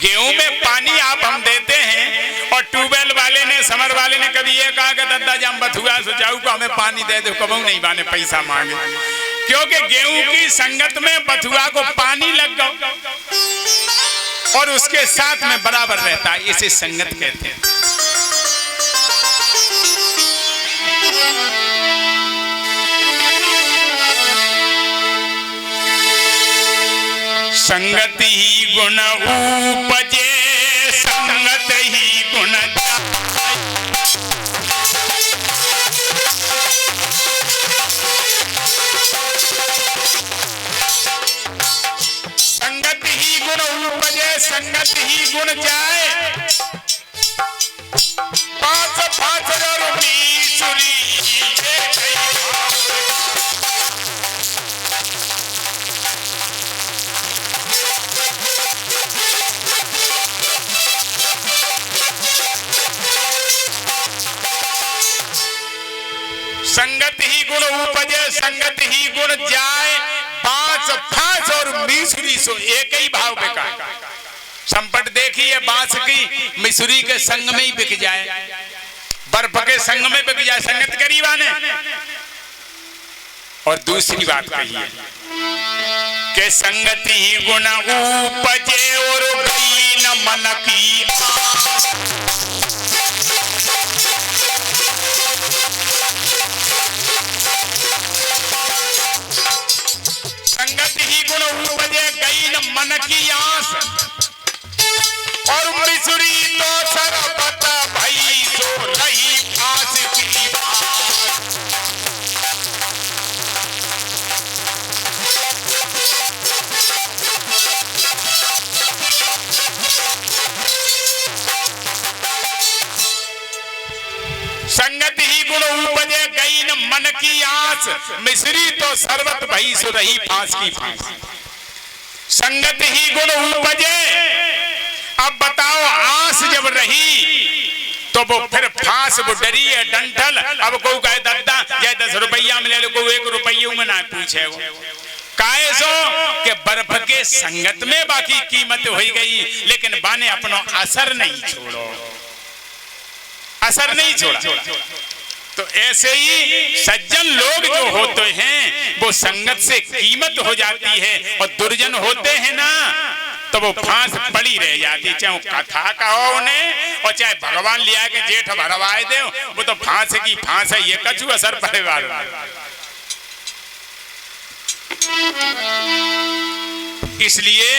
गेहूं में पानी आप हम देते हैं और ट्यूबवेल वाले ने, समर वाले ने कभी ये कहा कि दादा जब बथुआ सुचाऊ को हमें पानी दे दो, कबू नहीं बाने पैसा मांगे, क्योंकि गेहूं की संगत में बथुआ को पानी लग गया और उसके साथ में बराबर रहता है, इसे संगत कहते हैं। संगत ही गुण उपजे, संगत ही गुण जाए। संगत ही गुण उपजे, संगत ही गुण जाए। पांच पांच रुपी सुरी संगत ही गुण उपजे, संगत ही गुण जाए। पांच मिसुरी सो एक ही भाव बिका। संपट देखिए बांस की मिसुरी के संग में ही बिक जाए, बर्फ के संग में बिक जाए, संगत गरीबा ने। और दूसरी बात कहिए कि संगति ही गुण उपजे और गई न मन की संगत ही गुण उपजे गई न मन की आस और मिसुरी तो सरबत भई सो रही फांस की बात। संगत ही गुण उपजे गई न मन की आस मिसरी तो सरबत भई सो रही फांस की फांस। संगत ही गुण उपजे, अब बताओ आस जब रही तो वो फिर फांस वो डरी है डंठल। अब को कहे दद्दा ये 10 रुपया मिले को 1 रुपये में ना पूछे वो काहे सो के बर्फ के संगत में बाकी कीमत हो गई, लेकिन बाने अपनो असर नहीं छोड़ो, असर नहीं छोड़ा। तो ऐसे ही सज्जन लोग जो होते हैं वो संगत से कीमत हो जाती है, और दुर्जन होते हैं ना तो वो फांस पड़ी रह जाती। चाहे कथा कहो उन्हें और चाहे भगवान लिया के जेठ भरवाए दे, वो तो फांस की फांस है, ये कछु असर पड़े वाला। इसलिए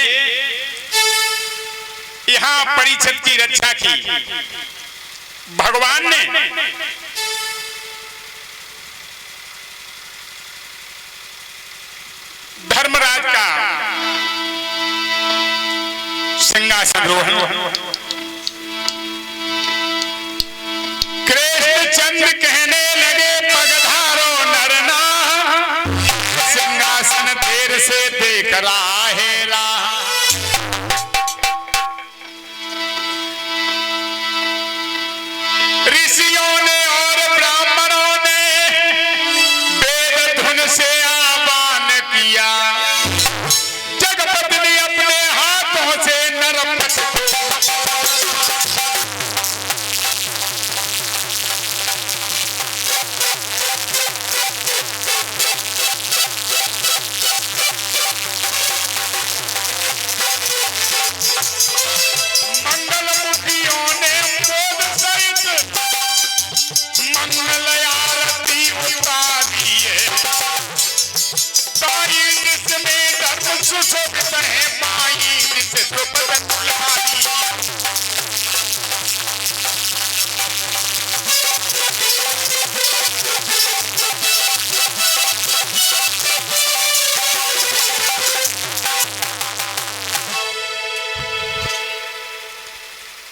यहां परीक्षित की रक्षा की भगवान ने। धर्मराज का सिंहासन रोहन कृष्ण चंद्र कहने लगे पगधारो नरना, सिंहासन देर से देख रहा है राह। ऋषियों ने और ब्राह्मणों ने वेद धुन से आह्वान किया, जगपति ने अपने हाथों से नरपत मंगल मुखियों ने बोध सहित मंगल आरती उतारी है। ताई जिसमें धर्म सुशोभित है, माई जिसे द्रुपद दुलारी।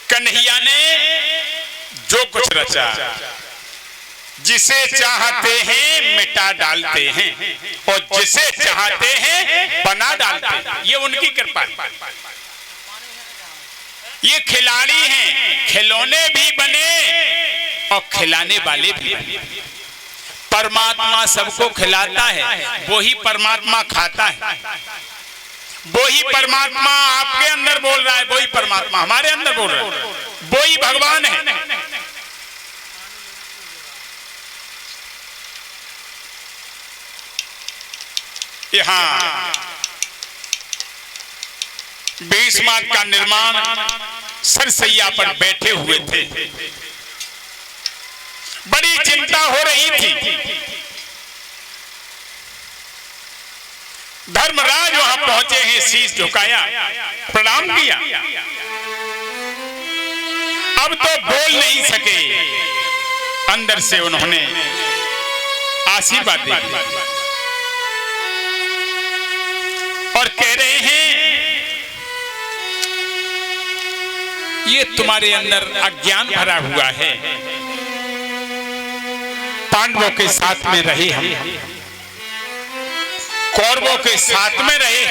कन्हैया ने जो कुछ रचा, जिसे चाहते हैं मिटा डालते हैं और जिसे चाहते हैं बना डालते हैं, ये उनकी कृपा है। ये खिलाड़ी हैं, खिलौने भी बने और खिलाने वाले भी बने। परमात्मा सबको खिलाता है, वो ही परमात्मा खाता है। वो ही परमात्मा आपके अंदर बोल रहा है, वो ही परमात्मा हमारे अंदर बोल रहा है, वो ही भगवान है। यहाँ बेसमात का निर्माण सरसैया पर बैठे हुए थे, बड़ी चिंता हो रही थी। धर्मराज वहां पहुंचे हैं, शीश झुकाया, प्रणाम किया। अब तो बोल नहीं सके, अंदर से उन्होंने आशीर्वाद दिया और कह रहे हैं ये तुम्हारे अंदर अज्ञान भरा हुआ है। पांडवों के साथ में रहे हम, कौरवों के साथ में रहे,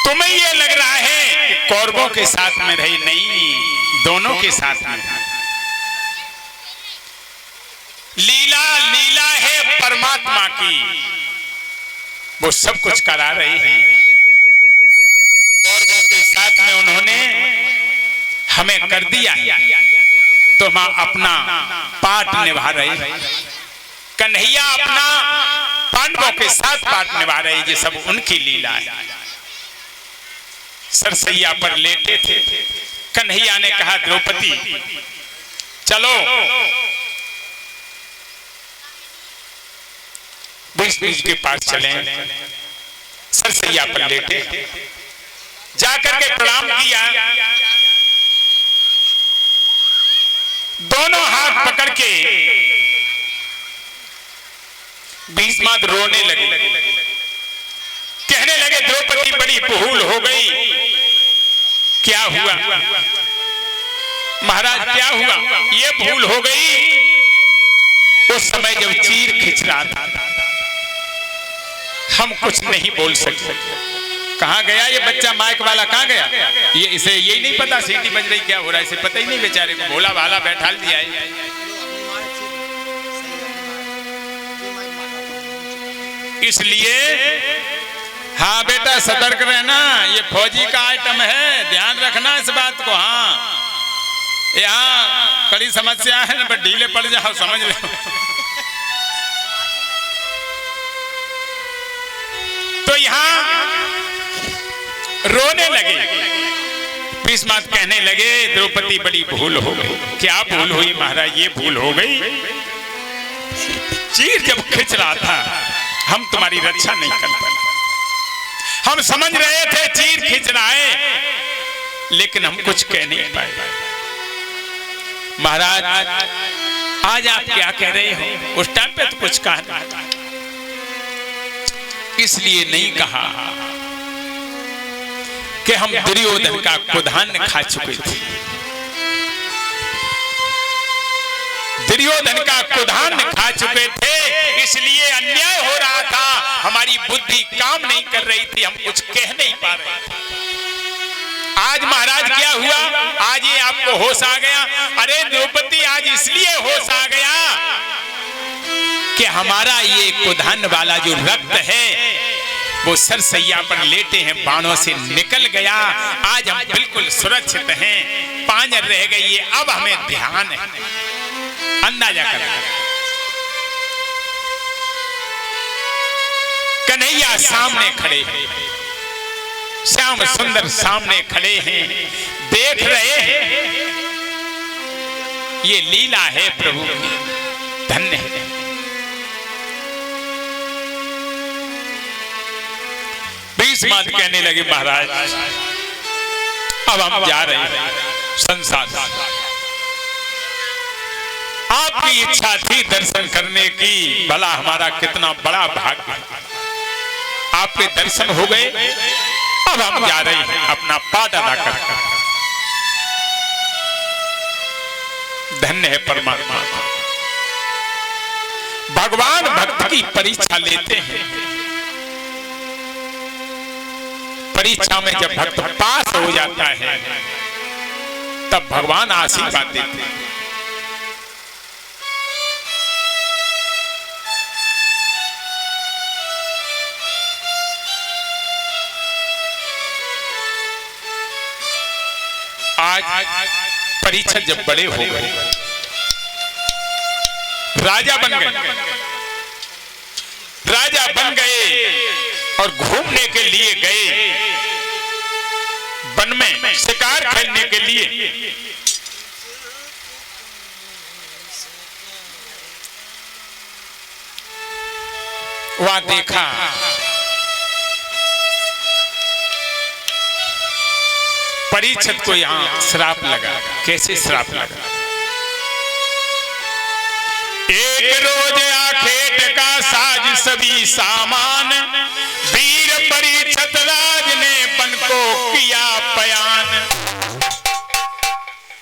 तुम्हें यह लग रहा है कि कौरवों के साथ में रहे, नहीं, दोनों के साथ में। लीला लीला है परमात्मा की, वो सब कुछ करा रहे हैं। कौरवों के साथ में उन्होंने हमें कर दिया तो हम अपना पाठ निभा रहे हैं। कन्हैया अपना पांडवों के साथ पाठ निभा रहे हैं। ये सब उनकी लीला है। सरसैया पर लेटे थे। कन्हैया ने कहा द्रौपदी चलो भीष्म के पास चलें। सरसैया पर लेटे जाकर के प्रणाम किया। दोनों हाथ पकड़ के भीष्म रोने लगे। कहने लगे द्रौपदी बड़ी भूल हो गई। क्या हुआ महाराज, क्या हुआ? ये भूल हो गई उस समय जब चीर खिंच रहा था, हम कुछ नहीं बोल सकते। कहां गया ये बच्चा माइक वाला, कहां गया? ये इसे यही नहीं पता सीटी बज रही क्या हो रहा है, इसे पता ही नहीं बेचारे को। भोला भाला बैठा दिया है। इसलिए हाँ बेटा सतर्क रहना, ये फौजी का आइटम है, ध्यान रखना इस बात को। हाँ यहाँ कड़ी समस्या है ना, पर ढीले पड़ जाओ, समझ लो। तो यहाँ रोने लगे। भीष्म कहने लगे द्रौपदी बड़ी भूल हो गई। क्या भूल हुई महाराज? ये भूल हो गई, चीर जब खिंच रहा था हम तुम्हारी रक्षा नहीं कर पाए। हम समझ रहे थे चीर खिंच रहा है, लेकिन हम कुछ कह नहीं पाए। महाराज आज आप क्या कह रहे हो? उस टाइम पे तो कुछ कहा, इसलिए नहीं कहा कि हम दुर्योधन का कुधान्य खा चुके थे। दुर्योधन का कुधान्य खा चुके थे, इसलिए अन्याय हो रहा था। हमारी बुद्धि काम नहीं कर रही थी, हम कुछ कह नहीं पा रहे थे। आज महाराज क्या हुआ? आज ये आपको होश आ गया? अरे द्रौपदी आज इसलिए होश आ गया कि हमारा ये कुधान्य वाला जो रक्त है वो सरसैया पर लेटे हैं, बाणों से निकल गया। आज हम बिल्कुल सुरक्षित हैं, पांजर रह गई है। अब हमें ध्यान है, अंदाजा कर। कन्हैया सामने खड़े हैं, श्याम सुंदर सामने खड़े हैं, देख रहे हैं। ये लीला है प्रभु की, धन्य है। भीष्म कहने लगे महाराज अब हम जा रहे हैं संसार। आपकी इच्छा थी दर्शन करने की, भला हमारा कितना बड़ा भाग्य। आपके दर्शन हो गए, अब हम जा रहे हैं अपना पाठ अदा कर। धन्य है परमात्मा, भगवान भक्त की परीक्षा लेते हैं। परीक्षा में जब भक्त पास हो जाता है तब भगवान आशीर्वाद देते हैं। आज परीक्षित जब बड़े हो गए, राजा बन गए, राजा बन गए और घूमने के लिए गए वन में, शिकार खेलने के लिए। वहां देखा परीक्षित को यहां श्राप लगा। कैसे श्राप लगा? एक रोज आखेट का साज सभी सामान, वीर परीक्षित राज ने बन को किया पयान।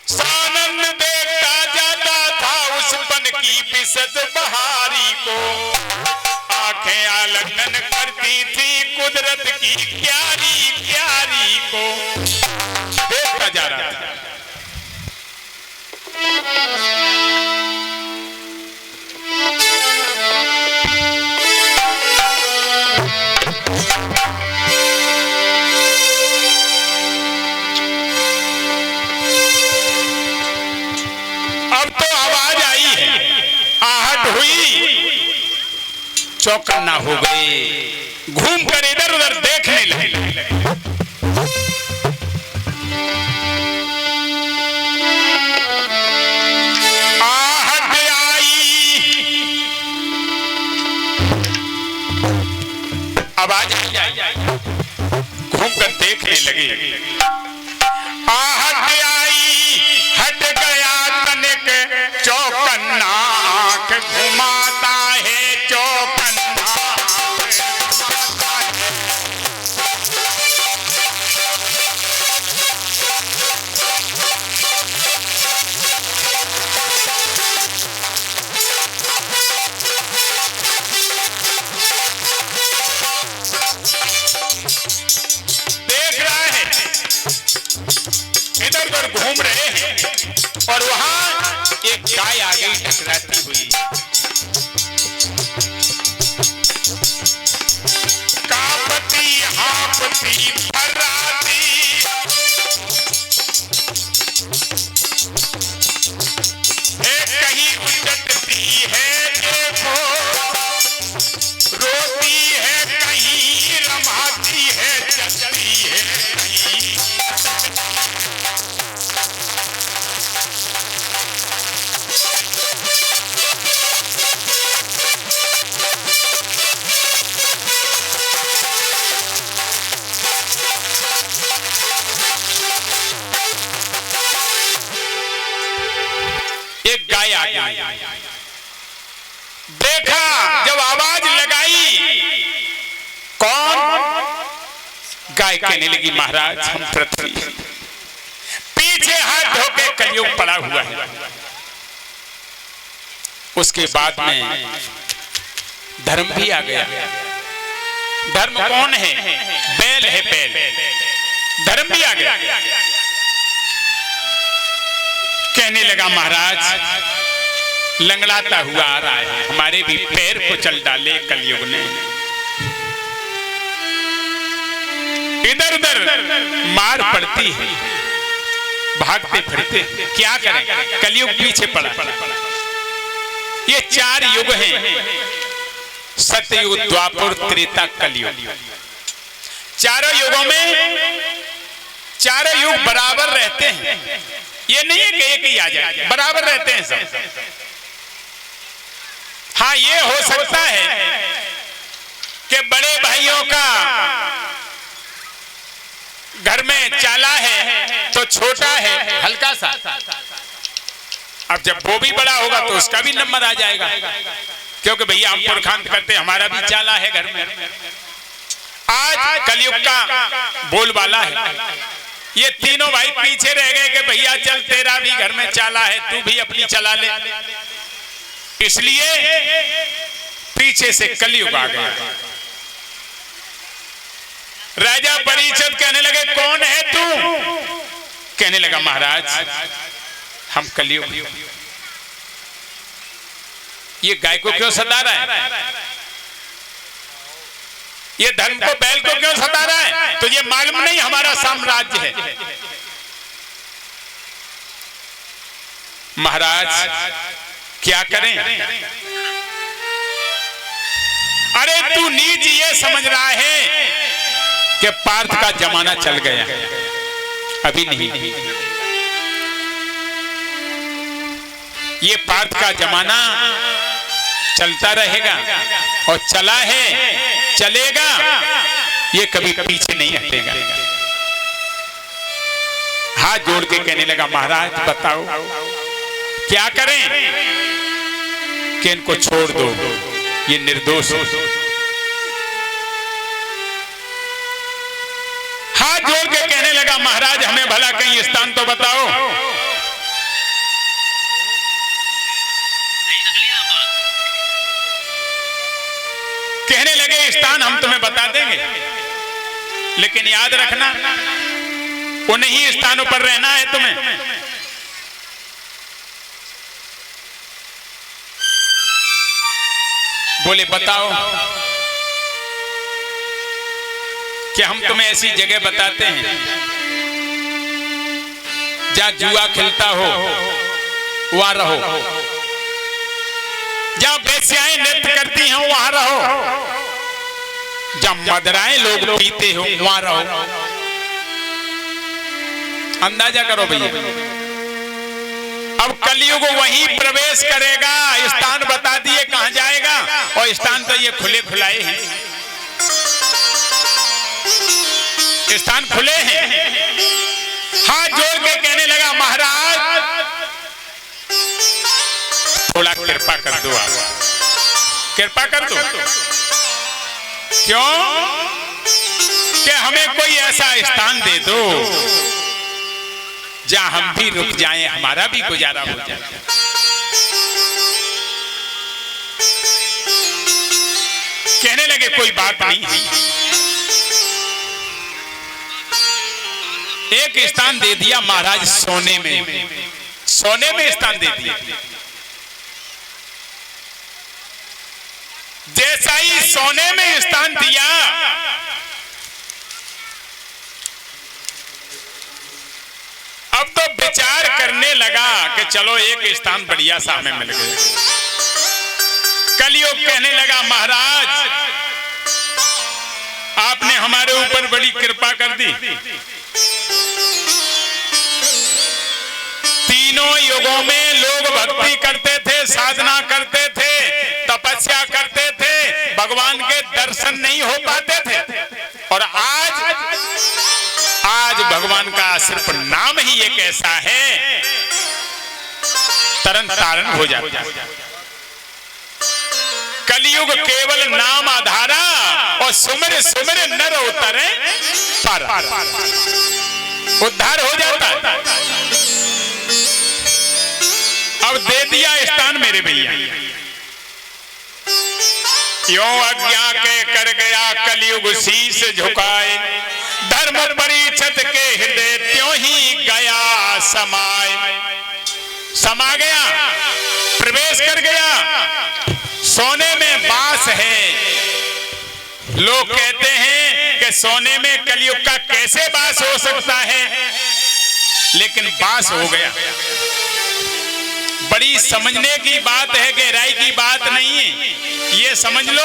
सानंद देखता जाता था उस बन की बिसत बहारी को, आंखें आलिंगन करती थी कुदरत की क्यारी क्यारी को। देखता जा रहा था। चौकन्ना हो गए, घूमकर इधर उधर देखने लगे। आहट आई, आवाज आई, घूमकर देखने लगे। आहट आई, हट गया तनिक चौकन्ना, आंख घुमाता है चौकन्ना। देख रहा है, इधर उधर घूम रहे हैं और वहां एक गाय आ गई टकराती हुई। कांपती हांपती फर्राती, कहीं उचटती है देखो, रोती है कहीं, रमाती है, चलती है कहीं। एक गाय आ गई, देखा, जब आवाज लगाई, कौन? गाय कहने लगी, महाराज हम पृथ्वी, पीछे हाथ धोके कलयुग पड़ा हुआ है। उसके बाद में धर्म भी आ गया। धर्म कौन है? बैल है, बैल। धर्म भी आ गया। कहने लगा, महाराज लंगड़ाता हुआ आ रहा है, हमारे भी पैर को चल डाले कलयुग ने। इधर उधर मार पड़ती है, भागते फिरते, क्या करें, कलयुग पीछे पड़ा। ये 4 युग हैं, सतयुग, द्वापर, त्रेता, कलयुग। चारों युगों में चारों युग बराबर रहते हैं। ये नहीं है कि एक ही आ जाए, बराबर रहते हैं सब। हाँ, ये हो सकता है कि बड़े भाइयों का घर में चाला है तो छोटा है हल्का सा, अब जब वो भी बड़ा होगा तो उसका भी नंबर आ जाएगा, क्योंकि भैया हम पुरखांत करते, हमारा भी चाला है घर में। आज कलयुग का बोलबाला है। ये तीनों भाई पीछे रह गए कि भैया चल, तेरा भी घर में चाला है, तू भी अपनी चला ले। इसलिए पीछे से कलयुग आ गया। राजा परीक्षित कहने लगे, कौन है तू? कहने लगा, महाराज हम कलयुग। ये गाय को क्यों सता रहा है? ये धर्म को, बैल को क्यों सता रहा है? तो ये मालूम नहीं हमारा साम्राज्य है। महाराज क्या करें? अरे तू नीच ये समझ रहा है कि पार्थ का जमाना चल गया, अभी नहीं। ये पार्थ का जमाना चलता रहेगा और चला है, चलेगा, ये कभी पीछे नहीं हटेगा। हाथ जोड़ के कहने लगा, महाराज बताओ क्या करें? कि इनको छोड़ दो, ये निर्दोष है। हाथ जोड़ के कहने लगा, महाराज हमें भला कहीं स्थान तो बताओ। कहने लगे, स्थान हम तुम्हें बता देंगे, लेकिन याद रखना उन्हीं स्थानों पर रहना है तुम्हें। बोले बताओ। कि हम तुम्हें ऐसी जगह बताते हैं जहां जुआ खिलता हो, वहां रहो। जहाँ वेश्याएं नृत्य करती हैं वहां रहो, जब मदराएं लोग पीते हो वहां रहो। अंदाजा करो भैया, अब कलयुग वहीं प्रवेश करेगा। स्थान बता दिए कहां जाएगा, और स्थान तो ये खुले खुलाए हैं, स्थान खुले हैं। हाथ जोड़ के कहने लगा महाराज थोड़ा कृपा कर दो, आप कृपा कर दो। क्यों? कि हमें कोई ऐसा स्थान दे दो जहां हम भी रुक जाएं, हमारा भी गुजारा हो जाए। कहने लगे कोई बात नहीं, एक स्थान दे दिया महाराज, सोने में, सोने में स्थान दे दिया। जैसा ही सोने में स्थान दिया, अब तो विचार करने लगा कि चलो एक स्थान बढ़िया सा हमें मिल गया। कलयुग कहने लगा महाराज आपने हमारे ऊपर बड़ी कृपा कर दी। तीनों युगों में लोग भक्ति करते थे, साधना करते थे, तपस्या करते थे, भगवान के दर्शन नहीं हो पाते थे, और आज भगवान का सिर्फ नाम ही एक ऐसा है तरन तारण हो जाता है। कलयुग केवल नाम आधारा, और सुमिर सुमिर नर उतरे पार, उद्धार हो जाता है। अब दे दिया स्थान मेरे भैया, यो अज्ञा के कर गया कलयुग शीश झुकाए, धर्म परिषद के हृदय त्यों ही गया समाए। समा गया, प्रवेश कर गया। सोने में बास है। लोग कहते हैं कि सोने में कलयुग का कैसे बास हो सकता है, लेकिन बास हो गया। बड़ी समझने की बात है, गहराई की बात नहीं है। ये समझ लो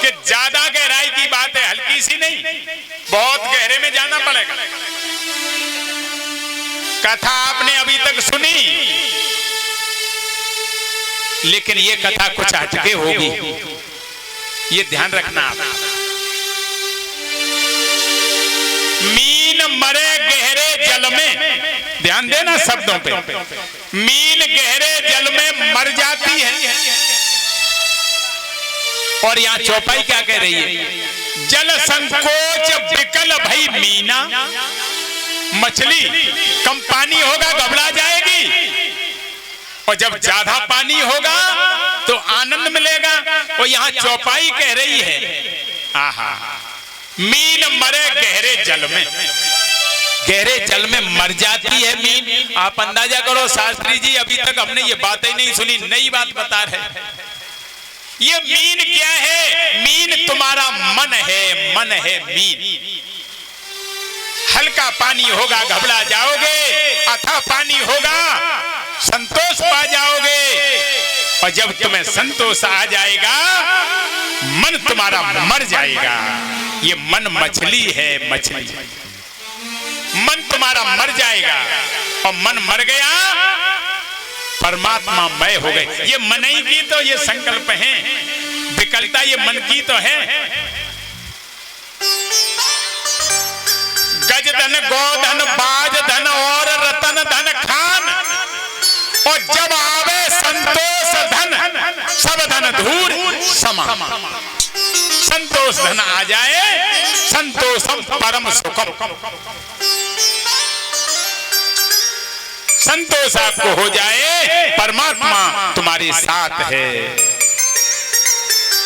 कि ज्यादा गहराई की बात है, हल्की सी नहीं, बहुत गहरे में जाना पड़ेगा। कथा आपने अभी तक सुनी, लेकिन ये कथा कुछ हटके होगी, ये ध्यान रखना आप। मीन मरे गहरे जल में, ध्यान देना शब्दों पे। मीन गहरे जल में मर जाती है, और यहाँ चौपाई क्या कह रही है? जल संकोच विकल भई मीना। मछली कम पानी होगा घबरा जाएगी, और जब ज्यादा पानी होगा तो आनंद मिलेगा। और यहाँ चौपाई कह रही है आहा, मीन मरे गहरे जल में, गहरे जल में मर जाती है मीन। आप अंदाजा करो शास्त्री जी, अभी तक हमने ये बातें नहीं सुनी, नई बात बता रहे। ये मीन क्या है? मीन तुम्हारा मन है, मन है मीन। हल्का पानी होगा घबरा जाओगे, अथाह पानी होगा संतोष पा जाओगे, और जब तुम्हें संतोष आ जाएगा मन तुम्हारा मर जाएगा। ये मन मछली है, मछली। मन तुम्हारा मर जाएगा, और मन मर गया परमात्मा मय हो गए। ये मन ही की तो ये संकल्प है, विकलता ये मन की तो है। गज धन गोधन बाज धन और रतन धन खान, और जब आवे संतोष धन सब धन धूर समा। संतोष धन आ जाए, संतोषम परम सुखम। संतोष आपको हो जाए, परमात्मा तुम्हारे साथ है।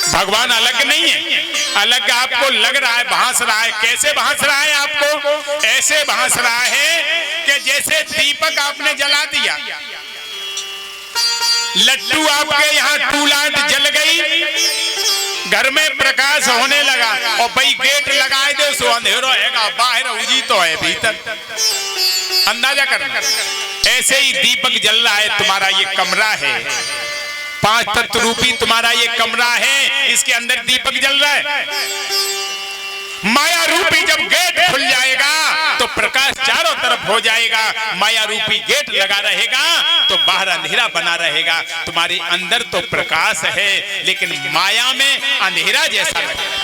भगवान अलग नहीं है, अलग आपको लग रहा है, भांस रहा है। कैसे भांस रहा है आपको? ऐसे भांस रहा है कि जैसे दीपक आपने जला दिया, लट्टू आपके यहाँ टूलाट जल गई, घर में प्रकाश होने लगा, और भाई गेट लगाए दो सो अंधेरो है, बाहर उजी तो है भीतर। अंदाजा करना। ऐसे ही दीपक जल रहा है, तुम्हारा ये कमरा है, 5 तत्व रूपी तुम्हारा ये कमरा है, इसके अंदर दीपक जल रहा है। माया रूपी जब गेट खुल जाएगा तो प्रकाश चारों तरफ हो जाएगा। माया रूपी गेट लगा रहेगा तो बाहर अंधेरा बना रहेगा। तुम्हारे अंदर तो प्रकाश है लेकिन माया में अंधेरा जैसा लगेगा।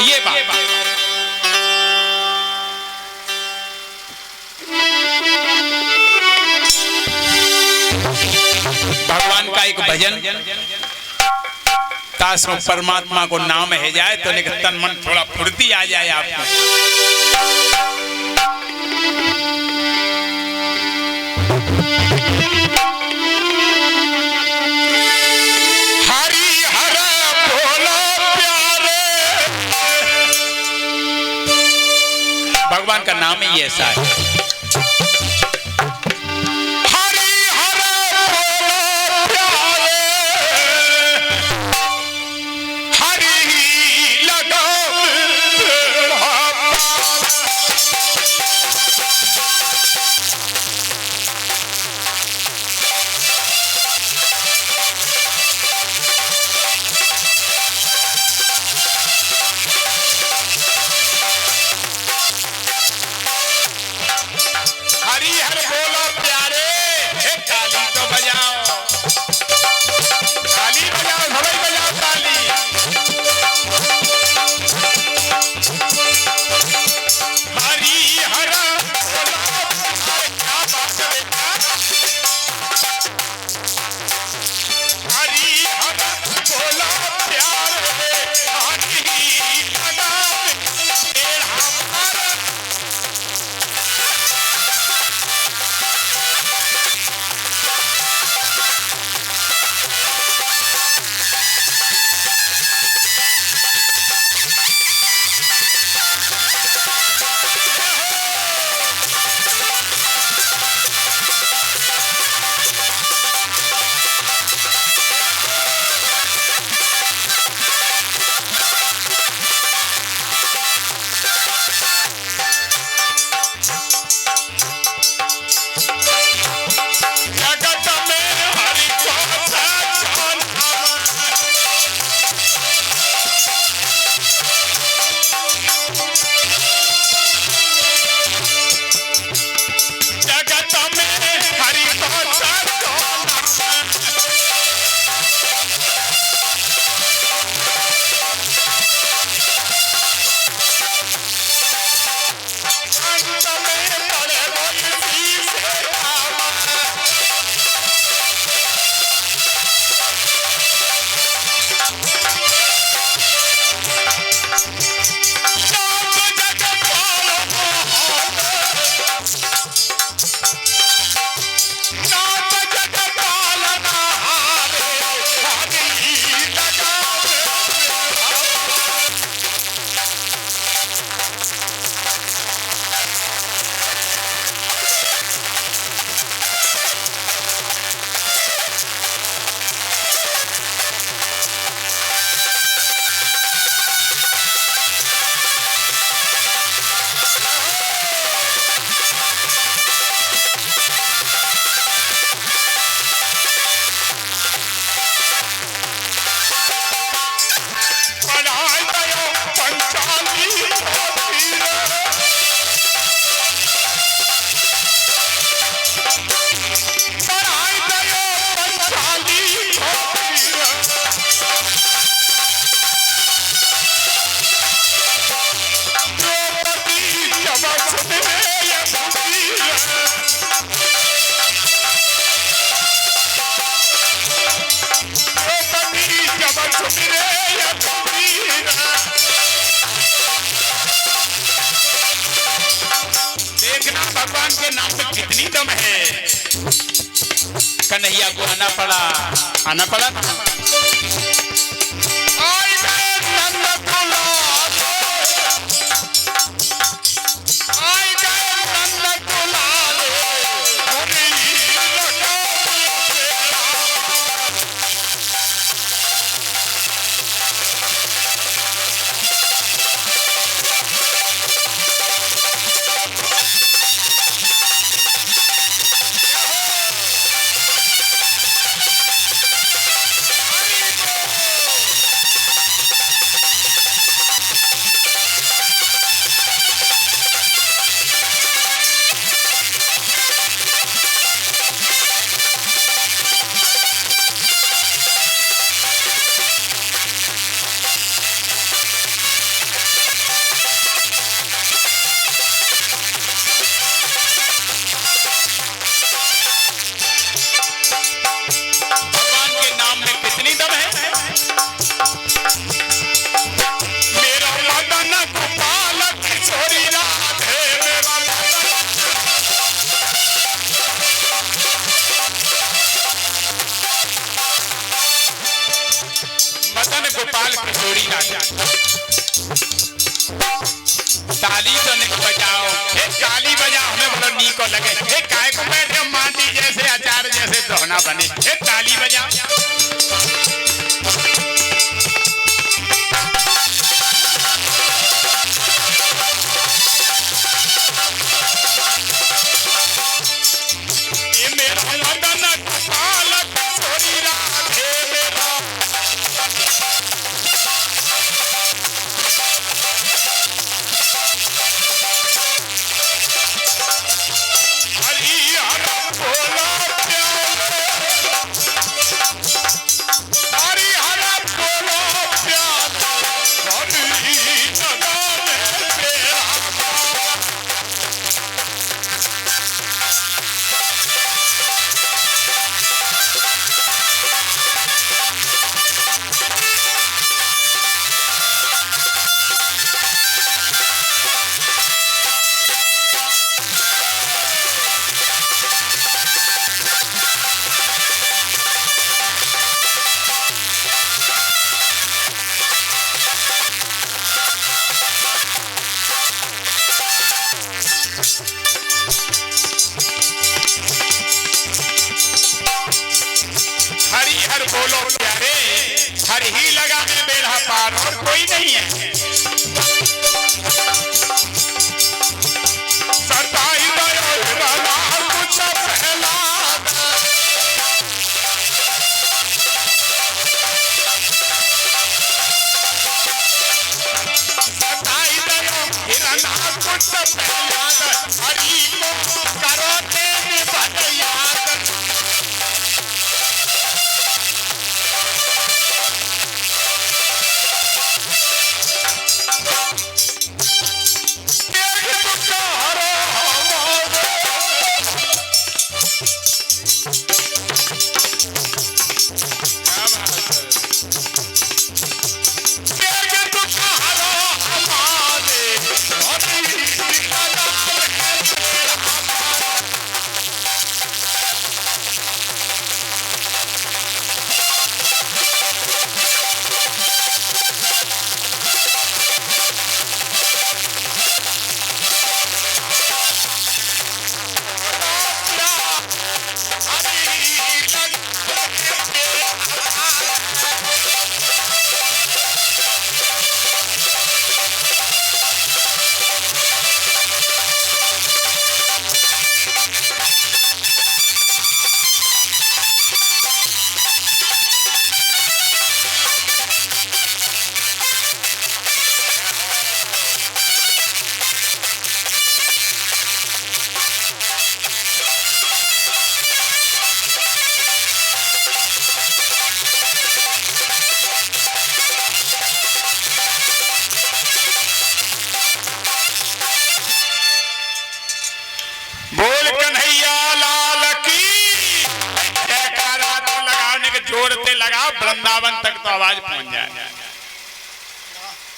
ये बात भगवान का एक भजन, ताश में परमात्मा को नाम है जाए तो लेकिन तन मन थोड़ा फुर्ती आ जाए आपको। हरि हर बोलो प्यारे, भगवान का नाम ही ऐसा है। भगवान के नाम में कितनी दम है। कन्हैया को आना पड़ा ताली तो नहीं बजाओ, हे ताली बजाओ हमें बोलो नी को लगे, हे काय को बैठे माटी जैसे अचार जैसे दोहना बने, हे ताली बजाओ। ये मेरा मदन गोपाल किशोरी राधे मेरा, हर बोलो प्यारे, हर ही लगा में बेड़ा पार और कोई नहीं है। सताई दया कुछ पहला, सताई दया कुछ पहला, हरी को करो तेरे बद याद। बोल कन्हैया लाल की जयकारा तो लगाने के जोड़ते लगा, वृंदावन तक तो आवाज पहुंच जाए।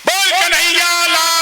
बोल कन्हैया लाल